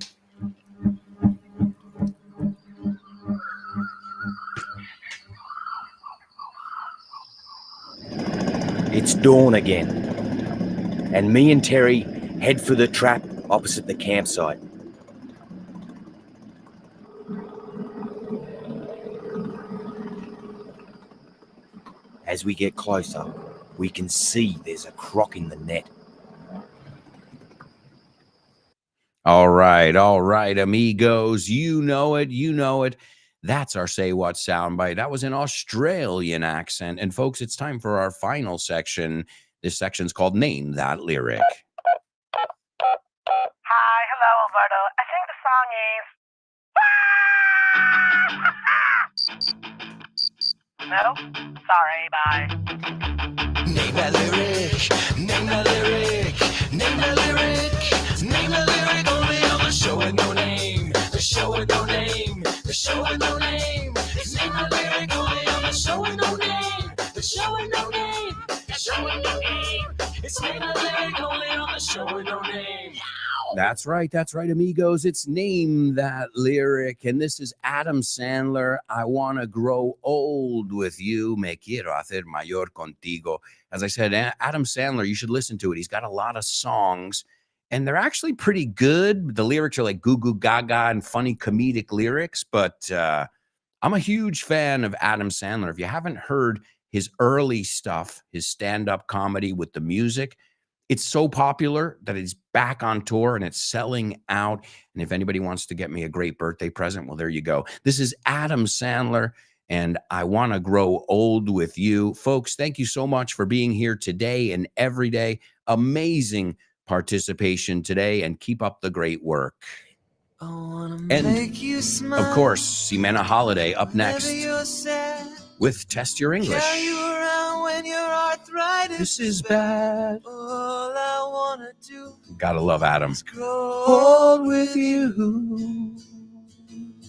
It's dawn again, and me and Terry head for the trap opposite the campsite. As we get closer, we can see there's a croc in the net. All right, amigos. You know it. That's our Say What soundbite. That was an Australian accent. And folks, it's time for our final section. This section's called Name That Lyric. Hi, hello, Alberto. I think the song is. No? Sorry, bye. Name that lyric, name that lyric, name that lyric, name that lyric only on the show with no name, the show with no name, the show with no name. It's name that lyric only on the show with no name, the show with no name, the show with no name. It's name that lyric only on the show with no name. That's right, amigos. It's Name That Lyric. And this is Adam Sandler. I want to grow old with you. Me quiero hacer mayor contigo. As I said, Adam Sandler, you should listen to it. He's got a lot of songs, and they're actually pretty good. The lyrics are like goo goo gaga and funny comedic lyrics, but I'm a huge fan of Adam Sandler. If you haven't heard his early stuff, his stand-up comedy with the music, it's so popular that it's back on tour and it's selling out. And if anybody wants to get me a great birthday present, well, there you go. This is Adam Sandler, and I want to grow old with you. Folks, thank you so much for being here today and every day. Amazing participation today, and keep up the great work. And of course, Ximena Holiday up next with Test Your English. This is bad. All I wanna do, Gotta love Adam. grow old with you.